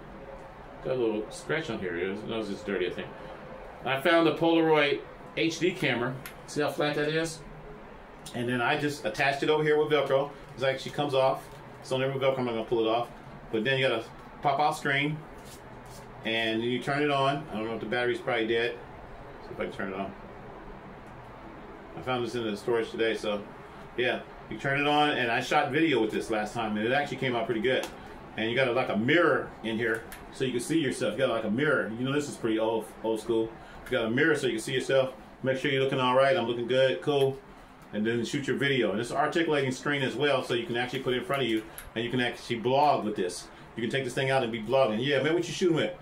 Got a little scratch on here. It was just dirty, I think. I found the Polaroid HD camera. See how flat that is? And then I just attached it over here with Velcro. It actually comes off. It's on there with Velcro. I'm not going to pull it off. But then you got a pop-out screen. And then you turn it on. I don't know if the battery's probably dead. See if I can turn it on. I found this in the storage today, so yeah. You turn it on, and I shot video with this last time, and it actually came out pretty good. And you got like a mirror in here, so you can see yourself. You got like a mirror. You know this is pretty old school. You got a mirror so you can see yourself. Make sure you're looking all right. I'm looking good, cool. And then shoot your video. And it's an articulating screen as well, so you can actually put it in front of you, and you can actually blog with this. You can take this thing out and be blogging. Yeah, man, what you shooting with?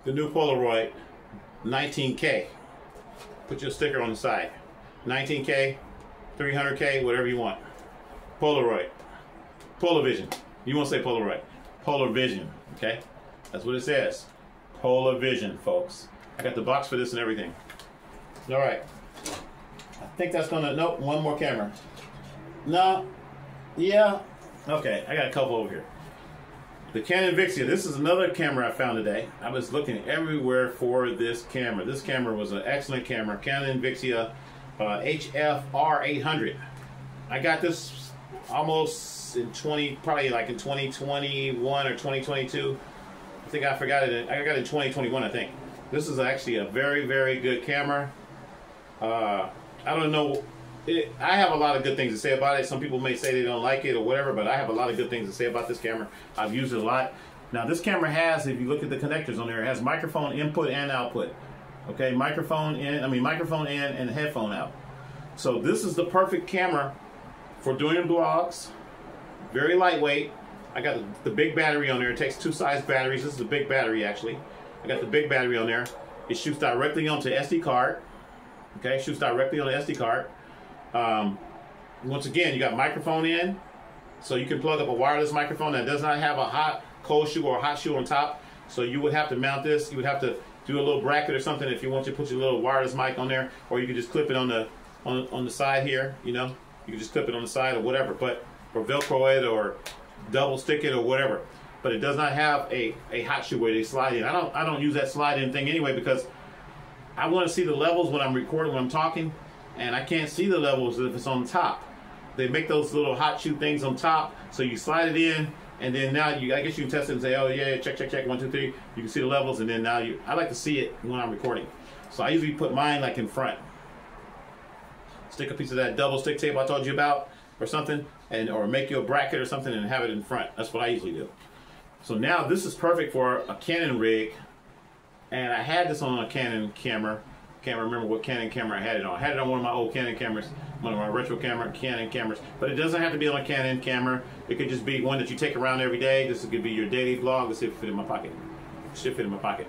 The new Polaroid 19K. Put your sticker on the side. 19K, 300K, whatever you want. Polaroid. Polavision. You won't say Polaroid. Polavision, okay? That's what it says. Polavision, folks. I got the box for this and everything. All right. I think that's gonna, nope, one more camera. No, yeah, okay, I got a couple over here. The Canon Vixia, this is another camera I found today. I was looking everywhere for this camera. This camera was an excellent camera. Canon Vixia HFR 800. I got this almost in probably like in 2021 or 2022. I think I forgot it. I got it in 2021, I think. This is actually a very, very good camera. I don't know. I have a lot of good things to say about it. Some people may say they don't like it or whatever, but I have a lot of good things to say about this camera. I've used it a lot. Now this camera has, if you look at the connectors on there, it has microphone input and output. Okay, microphone in and headphone out. So this is the perfect camera for doing vlogs. Very lightweight. I got the big battery on there. It takes 2 size batteries. This is a big battery actually. I got the big battery on there. It shoots directly onto SD card. Okay, shoots directly on the SD card. Once again, you got microphone in, so you can plug up a wireless microphone that does not have a cold shoe or a hot shoe on top. So you would have to mount this. You would have to do a little bracket or something if you want to put your little wireless mic on there, or you can just clip it on the side here. You know, you can just clip it on the side or whatever, but or Velcro it or double stick it or whatever. But it does not have a hot shoe where they slide in. I don't use that slide in thing anyway because I want to see the levels when I'm recording, when I'm talking, and I can't see the levels if it's on top. They make those little hot shoe things on top, so you slide it in, and then now I guess you can test it and say, oh yeah, check, 1, 2, 3. You can see the levels, and then now I like to see it when I'm recording. So I usually put mine like in front. Stick a piece of that double stick tape I told you about, or something, or make you a bracket or something and have it in front. That's what I usually do. So now this is perfect for a Canon rig, and I had this on a Canon camera. Can't remember what Canon camera I had it on. I had it on one of my old Canon cameras, one of my retro Canon cameras. But it doesn't have to be on a Canon camera. It could just be one that you take around every day. This could be your daily vlog. Let's see if it fit in my pocket. It should fit in my pocket.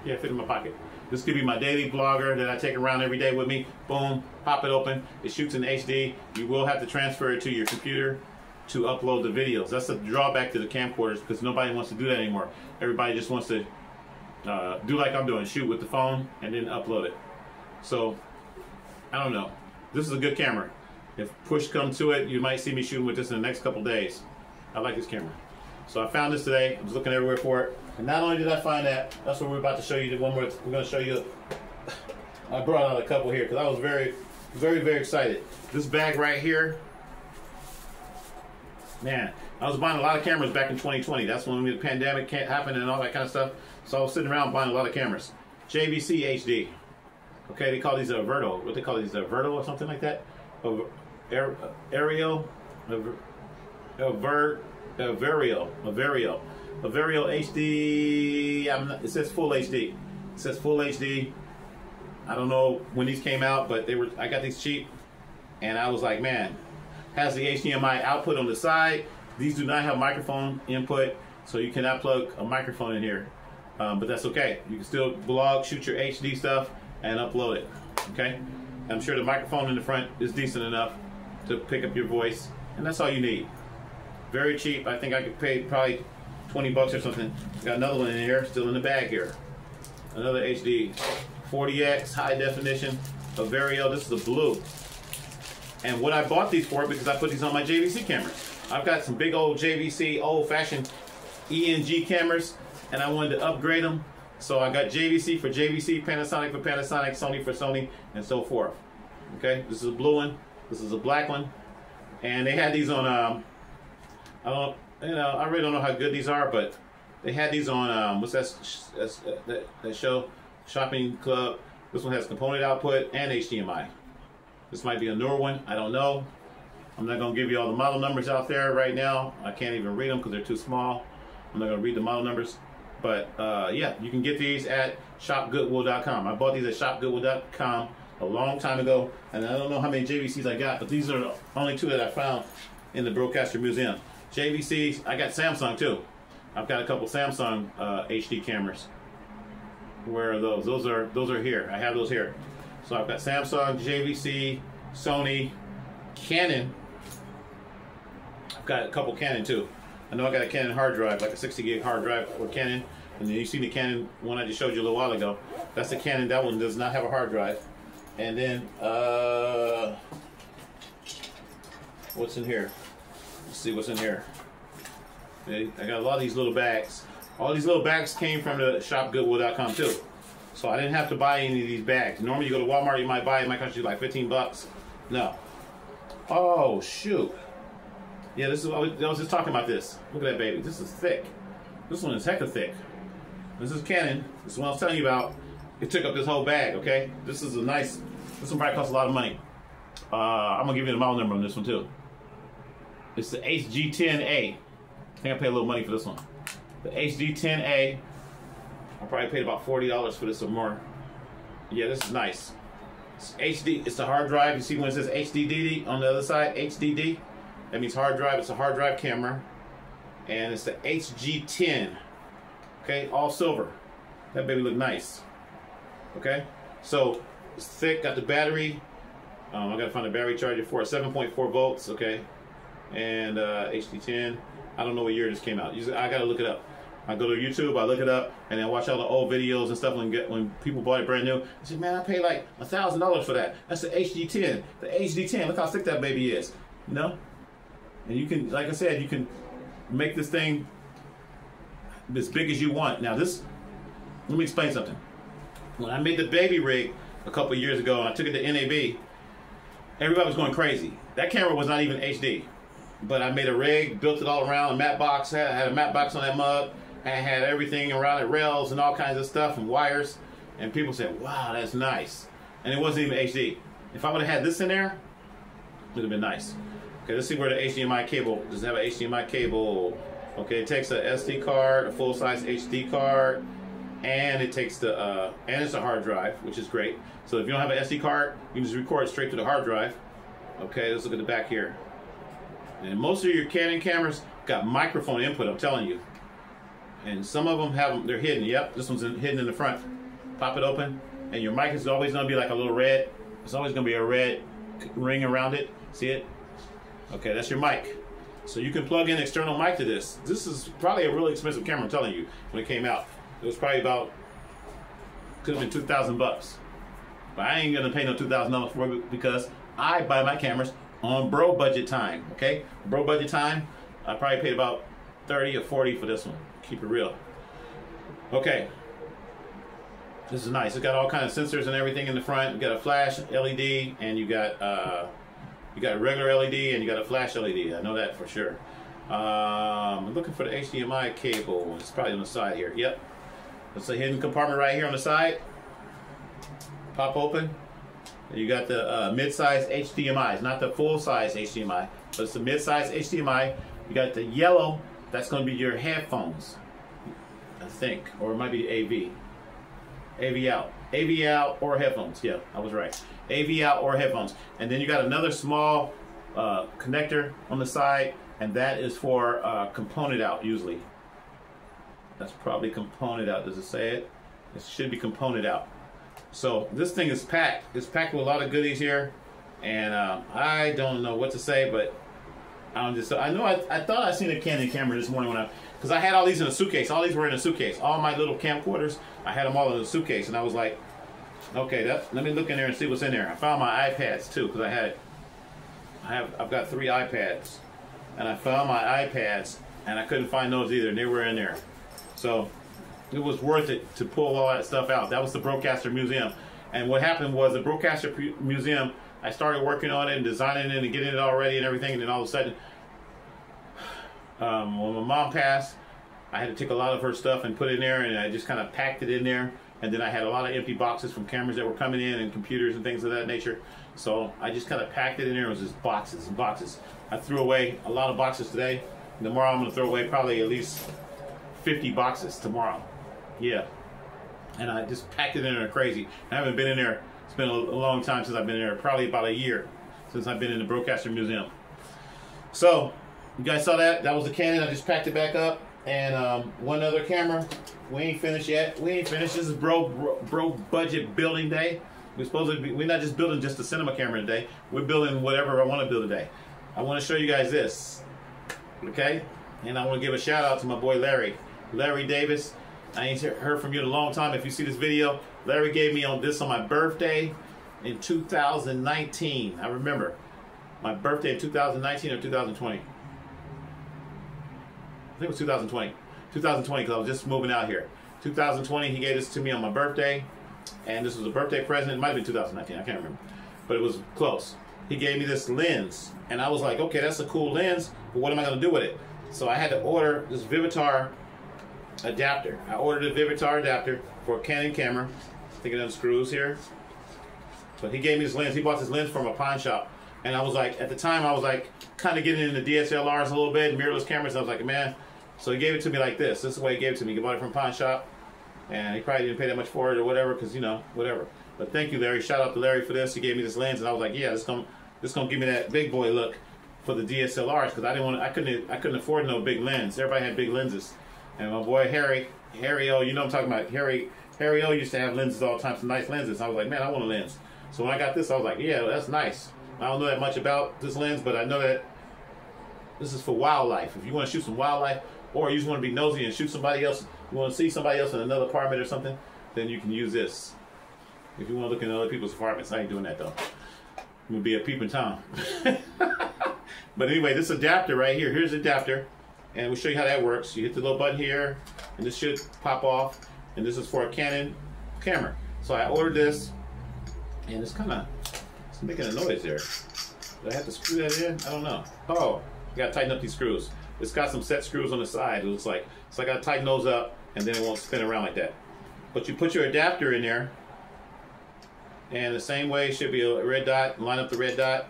Yeah, it fit in my pocket. This could be my daily vlogger that I take around every day with me. Boom, pop it open. It shoots in HD. You will have to transfer it to your computer to upload the videos. That's the drawback to the camcorders because nobody wants to do that anymore. Everybody just wants to do like I'm doing, shoot with the phone and then upload it. So, I don't know. This is a good camera. If push comes to it, you might see me shooting with this in the next couple days. I like this camera. So I found this today. I was looking everywhere for it. And not only did I find that, that's what we're about to show you. The one where we're going to show you. I brought out a couple here because I was very, very excited. This bag right here. Man, I was buying a lot of cameras back in 2020. That's when the pandemic happened and all that kind of stuff. So I was sitting around buying a lot of cameras. JVC HD. Okay, they call these a Verto. What they call these, a Verto or something like that? Aerial, Vario HD. It says full HD. It says full HD. I don't know when these came out, but I got these cheap, and I was like, man, has the HDMI output on the side. These do not have microphone input, so you cannot plug a microphone in here. But that's okay. You can still vlog, shoot your HD stuff, and upload it. Okay? I'm sure the microphone in the front is decent enough to pick up your voice, and that's all you need. Very cheap. I think I could pay probably 20 bucks or something. Got another one in here, still in the bag here. Another HD 40X high definition of Vario. This is the blue. And what I bought these for, because I put these on my JVC cameras. I've got some big old JVC old-fashioned ENG cameras, and I wanted to upgrade them. So I got JVC for JVC, Panasonic for Panasonic, Sony for Sony, and so forth. Okay, this is a blue one. This is a black one, and they had these on. I really don't know how good these are, but they had these on. What's that show? Shopping Club. This one has component output and HDMI. This might be a newer one. I don't know. I'm not gonna give you all the model numbers out there right now. I can't even read them because they're too small. I'm not gonna read the model numbers. But yeah, you can get these at shopgoodwill.com. I bought these at shopgoodwill.com a long time ago, and I don't know how many JVCs I got, but these are the only 2 that I found in the Broadcaster Museum. JVCs, I got Samsung too. I've got a couple Samsung HD cameras. Where are those? Those are here. I have those here. So I've got Samsung, JVC, Sony, Canon. I've got a couple Canon too. I know I got a Canon hard drive, like a 60 gig hard drive for Canon. And then you see the Canon one I just showed you a little while ago. That's the Canon. That one does not have a hard drive. And then, what's in here? Let's see what's in here. Okay, I got a lot of these little bags. All these little bags came from the shopgoodwill.com too. So I didn't have to buy any of these bags. Normally you go to Walmart, you might buy it. It might cost you like 15 bucks. No. Oh, shoot. Yeah, this is. I was just talking about this. Look at that baby. This is thick. This one is hecka thick. This is Canon. This is what I was telling you about. It took up this whole bag. Okay. This is a nice. This one probably costs a lot of money. I'm gonna give you the model number on this one too. It's the HG10A. I think I paid a little money for this one. The HD10A. I probably paid about $40 for this or more. Yeah, this is nice. It's HD. It's the hard drive. You see when it says HDD on the other side, HDD. That means hard drive. It's a hard drive camera, and it's the HG10. Okay, all silver. That baby look nice. Okay, so it's thick. Got the battery. I gotta find a battery charger for it. 7.4 volts. Okay, and HD10. I don't know what year this came out. I gotta look it up. I go to YouTube, I look it up, and then watch all the old videos and stuff when people bought it brand new. I said, man, I paid like $1,000 for that. That's the HD10. The HD10. Look how thick that baby is. You know? And you can, like I said, you can make this thing as big as you want. Now this, let me explain something. When I made the baby rig a couple of years ago and I took it to NAB, everybody was going crazy. That camera was not even HD. But I made a rig, built it all around, a matte box, had a matte box on that mug. I had everything around it, rails and all kinds of stuff and wires. And people said, wow, that's nice. And it wasn't even HD. If I would have had this in there, it would have been nice. Okay, let's see where the HDMI cable, does it have an HDMI cable? Okay, it takes a SD card, a full-size HD card, and it takes the, and it's a hard drive, which is great. So if you don't have an SD card, you can just record it straight to the hard drive. Okay, let's look at the back here. And most of your Canon cameras got microphone input, I'm telling you. And some of them have them, they're hidden. Yep, this one's hidden in the front. Pop it open, and your mic is always going to be like a little red. It's always going to be a red ring around it. See it? Okay, that's your mic. So you can plug in external mic to this. This is probably a really expensive camera, I'm telling you, when it came out. It was probably about, could have been $2,000 bucks. But I ain't going to pay no $2,000 for it because I buy my cameras on bro budget time, okay? Bro budget time, I probably paid about 30 or 40 for this one. Keep it real. Okay. This is nice. It's got all kinds of sensors and everything in the front. You got a flash LED, and you got a regular LED, and you got a flash LED. I know that for sure. I'm looking for the HDMI cable. It's probably on the side here. Yep. It's a hidden compartment right here on the side. Pop open. You got the mid-size HDMI. It's not the full-size HDMI, but it's the mid-size HDMI. You got the yellow. That's going to be your headphones, I think, or it might be AV. AV out. AV out or headphones. Yeah, I was right. AV out or headphones. And then you got another small connector on the side, and that is for component out usually. That's probably component out. Does it say it? It should be component out. So this thing is packed. It's packed with a lot of goodies here, and I don't know what to say, but I know I thought I seen a Canon camera this morning because I had all these in a suitcase. All these were in a suitcase. All my little camcorders, I had them all in a suitcase, and I was like, okay, let me look in there and see what's in there. I found my iPads too because I've got 3 iPads, and I found my iPads, and I couldn't find those either, and they were in there. So it was worth it to pull all that stuff out. That was the Broadcaster Museum. And what happened was the Broadcaster Museum, I started working on it and designing it and getting it all ready and everything, and then all of a sudden, when my mom passed, I had to take a lot of her stuff and put it in there, and I just kind of packed it in there. And then I had a lot of empty boxes from cameras that were coming in and computers and things of that nature. So I just kind of packed it in there. It was just boxes and boxes. I threw away a lot of boxes today. And tomorrow I'm going to throw away probably at least 50 boxes tomorrow. Yeah. And I just packed it in there crazy. I haven't been in there. It's been a long time since I've been in there. Probably about a year since I've been in the Broadcaster Museum. So you guys saw that? That was the Canon. I just packed it back up. And one other camera. We ain't finished yet. We ain't finished. This is bro budget building day. We're not just building just a cinema camera today. We're building whatever I want to build today. I want to show you guys this. Okay? And I want to give a shout out to my boy Larry. Larry Davis. I ain't heard from you in a long time. If you see this video, Larry gave me this on my birthday in 2019. I remember. My birthday in 2019 or 2020. I think it was 2020. 2020 because I was just moving out here. 2020 he gave this to me on my birthday. And this was a birthday present. It might have been 2019. I can't remember. But it was close. He gave me this lens. And I was like, okay, that's a cool lens. But what am I going to do with it? So I had to order this Vivitar adapter. I ordered a Vivitar adapter for a Canon camera. I think it unscrews here. But he gave me this lens. He bought this lens from a pawn shop. And I was like, at the time, I was like kind of getting into DSLRs a little bit, mirrorless cameras. I was like, man, So he gave it to me like this. This is the way he gave it to me. He bought it from Pawn Shop, and he probably didn't pay that much for it or whatever, because you know, whatever. But thank you, Larry. Shout out to Larry for this. He gave me this lens, and I was like, yeah, this gonna give me that big boy look for the DSLRs, because I couldn't afford no big lens. Everybody had big lenses, and my boy Harry O, you know what I'm talking about. Harry O used to have lenses all the time, some nice lenses. I was like, man, I want a lens. So when I got this, I was like, yeah, that's nice. I don't know that much about this lens, but I know that this is for wildlife. If you want to shoot some wildlife, or you just want to be nosy and shoot somebody else, you want to see somebody else in another apartment or something, then you can use this. If you want to look in other people's apartments, I ain't doing that though. I'm gonna be a peeping Tom. But anyway, this adapter right here. Here's the adapter, and we'll show you how that works. You hit the little button here, and this should pop off. And this is for a Canon camera. So I ordered this, and it's making a noise there. Do I have to screw that in? I don't know. Oh, I gotta tighten up these screws. It's got some set screws on the side, it looks like. So I gotta tighten those up, and then it won't spin around like that. But you put your adapter in there, and the same way, it should be a red dot. Line up the red dot,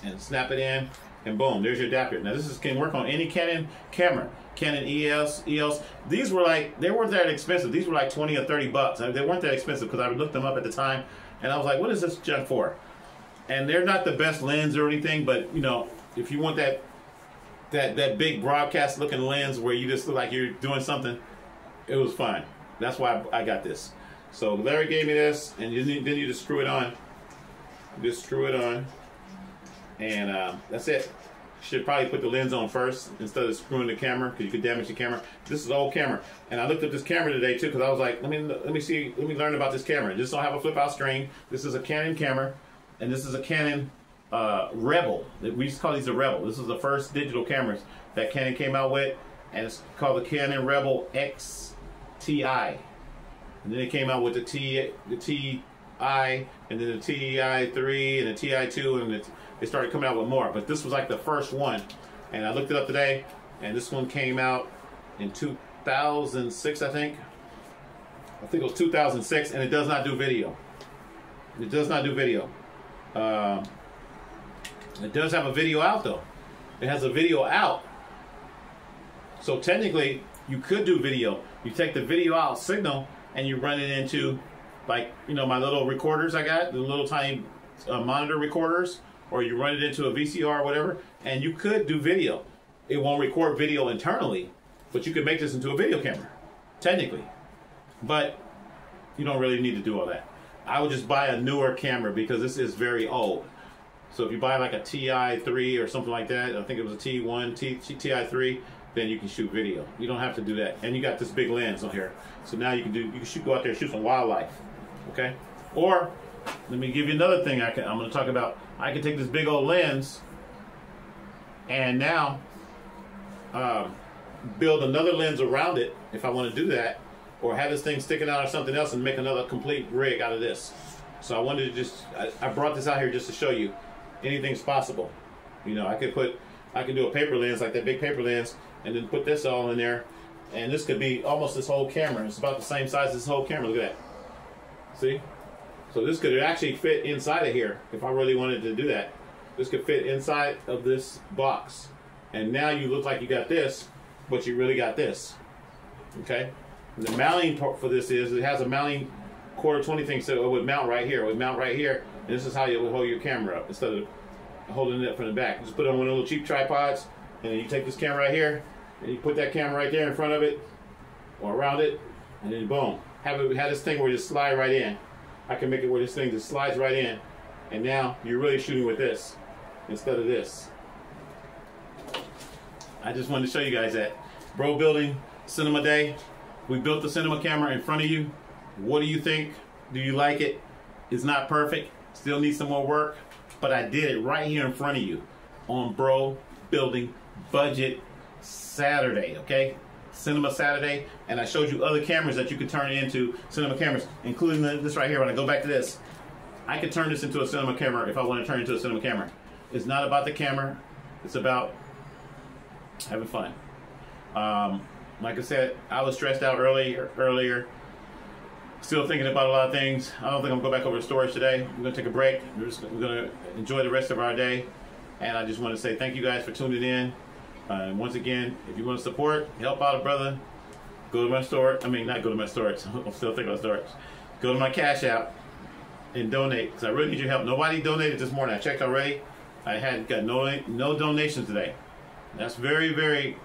and snap it in, and boom, there's your adapter. Now this can work on any Canon camera. Canon EOS. These were like, they weren't that expensive. These were like 20 or 30 bucks. They weren't that expensive because I looked them up at the time, and I was like, what is this junk for? And they're not the best lens or anything, but you know, if you want that big broadcast looking lens where you just look like you're doing something, it was fine. That's why I got this. So Larry gave me this, and then you just screw it on. Just screw it on, and that's it. Should probably put the lens on first instead of screwing the camera, because you could damage the camera. This is an old camera, and I looked at this camera today too, because I was like, let me learn about this camera. This don't have a flip out screen. This is a Canon camera, and this is a Canon Rebel. We used to call these a Rebel. This is the first digital cameras that Canon came out with, and it's called the Canon Rebel XTI. And then it came out with the TI, and then the TI3 and the TI2, and they started coming out with more. But this was like the first one, and I looked it up today, and this one came out in 2006, I think. I think it was 2006, and it does not do video. It does not do video. It does have a video out though. It has a video out. So technically, you could do video. You take the video out signal and you run it into, like, you know, my little recorders I got, the little tiny monitor recorders, or you run it into a VCR or whatever, and you could do video. It won't record video internally, but you could make this into a video camera, technically. But you don't really need to do all that. I would just buy a newer camera because this is very old. So if you buy like a TI3 or something like that, I think it was a T1, TI3, then you can shoot video. You don't have to do that. And you got this big lens on here. So now you can go out there and shoot some wildlife. Okay? Or let me give you another thing I'm going to talk about. I can take this big old lens and now build another lens around it if I want to do that, or have this thing sticking out or something else and make another complete rig out of this. So I wanted to I brought this out here just to show you anything's possible. You know, I can do a paper lens, like that big paper lens, and then put this all in there, and this could be almost this whole camera. It's about the same size as this whole camera. Look at that. See? So this could actually fit inside of here if I really wanted to do that. This could fit inside of this box. And now you look like you got this, but you really got this. Okay? And the mounting part for this is, it has a mounting quarter 20 thing, so it would mount right here. It would mount right here, and this is how you would hold your camera up instead of holding it from the back. Just put it on one of the little cheap tripods, and then you take this camera right here, and you put that camera right there in front of it, or around it, and then boom. Have this thing where you just slide right in. I can make it where this thing just slides right in, and now you're really shooting with this instead of this. I just wanted to show you guys that. Bro Building Cinema Day. We built the cinema camera in front of you. What do you think? Do you like it? It's not perfect. Still needs some more work. But I did it right here in front of you on Bro Building Budget Saturday, okay? Cinema Saturday. And I showed you other cameras that you could turn into cinema cameras, including this right here. When I go back to this, I could turn this into a cinema camera if I want to turn it into a cinema camera. It's not about the camera. It's about having fun. Like I said, I was stressed out earlier. Still thinking about a lot of things. I don't think I'm going to go back over to storage today. We're going to take a break. We're going to enjoy the rest of our day. And I just want to say thank you guys for tuning in. And once again, if you want to support, help out a brother, go to my store. I mean, not go to my store. I'm still thinking about storage. Go to my Cash App and donate, because I really need your help. Nobody donated this morning. I checked already. I had got no donations today. That's very, very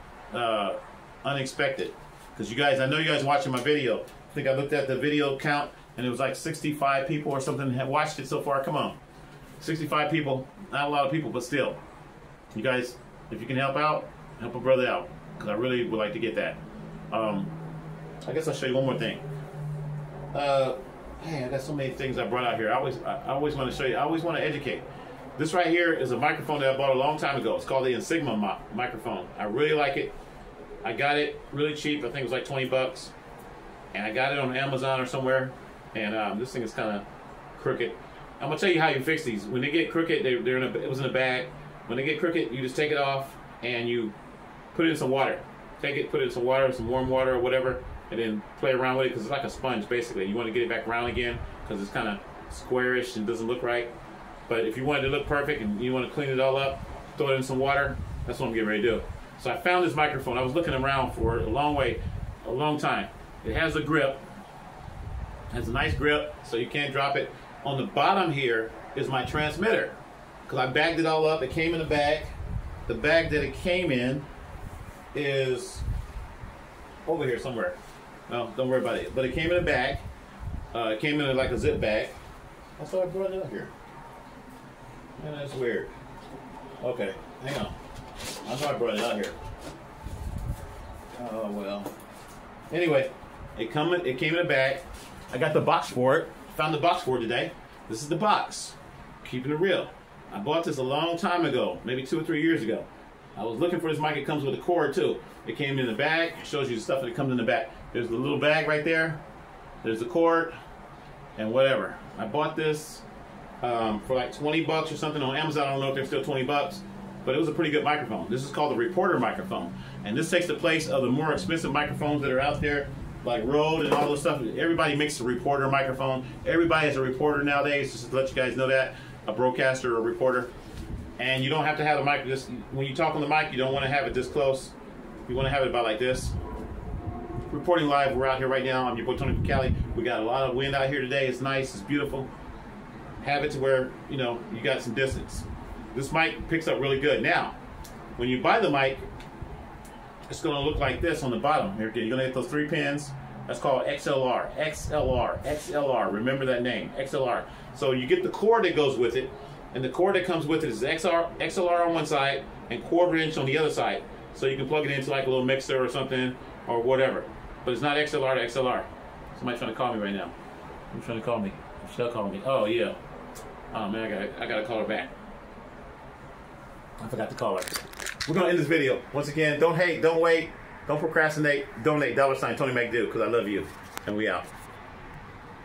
unexpected. Because you guys, I know you guys watching my video. I think I looked at the video count, and it was like 65 people or something have watched it so far. Come on. 65 people. Not a lot of people, but still. You guys, if you can help out, help a brother out. Because I really would like to get that. I guess I'll show you one more thing. Man, I got so many things I brought out here. I always want to show you. I always want to educate. This right here is a microphone that I bought a long time ago. It's called the Insigma microphone. I really like it. I got it really cheap. I think it was like 20 bucks. And I got it on Amazon or somewhere. And this thing is kind of crooked. I'm going to tell you how you fix these. When they get crooked, it was in a bag. When they get crooked, you just take it off and you put it in some water. Take it, put it in some water, some warm water or whatever, and then play around with it, because it's like a sponge basically. You want to get it back round again because it's kind of squarish and doesn't look right. But if you want it to look perfect and you want to clean it all up, throw it in some water. That's what I'm getting ready to do. So I found this microphone. I was looking around for a long time. It has a grip. It has a nice grip, so you can't drop it. On the bottom here is my transmitter, because I bagged it all up. It came in a bag. The bag that it came in is over here somewhere. No, don't worry about it. But it came in a bag. It came in like a zip bag. That's why I brought it up here. Man, that's weird. Okay, hang on. That's why I brought it out here. Oh well. Anyway, it came in a bag. I got the box for it. Found the box for it today. This is the box. Keeping it real. I bought this a long time ago, maybe 2 or 3 years ago. I was looking for this mic. It comes with a cord too. It came in the bag. It shows you the stuff that comes in the bag. There's the little bag right there. There's the cord and whatever. I bought this for like 20 bucks or something on Amazon. I don't know if they're still 20 bucks, but it was a pretty good microphone. This is called the Reporter microphone, and this takes the place of the more expensive microphones that are out there, like Rode and all this stuff. Everybody makes a Reporter microphone. Everybody is a reporter nowadays, just to let you guys know that. A broadcaster or a reporter. And you don't have to have the mic this, when you talk on the mic, you don't want to have it this close. You want to have it about like this. Reporting live, we're out here right now. I'm your boy Tony from Cali. We got a lot of wind out here today. It's nice, it's beautiful. Have it to where, you know, you got some distance. This mic picks up really good. Now, when you buy the mic, it's going to look like this on the bottom. You're going to get those 3 pins. That's called XLR. XLR. XLR. Remember that name. XLR. So you get the cord that goes with it, and the cord that comes with it is XLR on one side and 1/4 inch on the other side. So you can plug it into like a little mixer or something or whatever. But it's not XLR to XLR. Somebody's trying to call me right now. Who's trying to call me? Michelle calling me. Oh yeah. Oh man, I gotta call her back. I forgot to call her. We're gonna end this video. Once again, don't hate, don't wait, don't procrastinate, donate, $sign Tony Make Do, because I love you. And we out.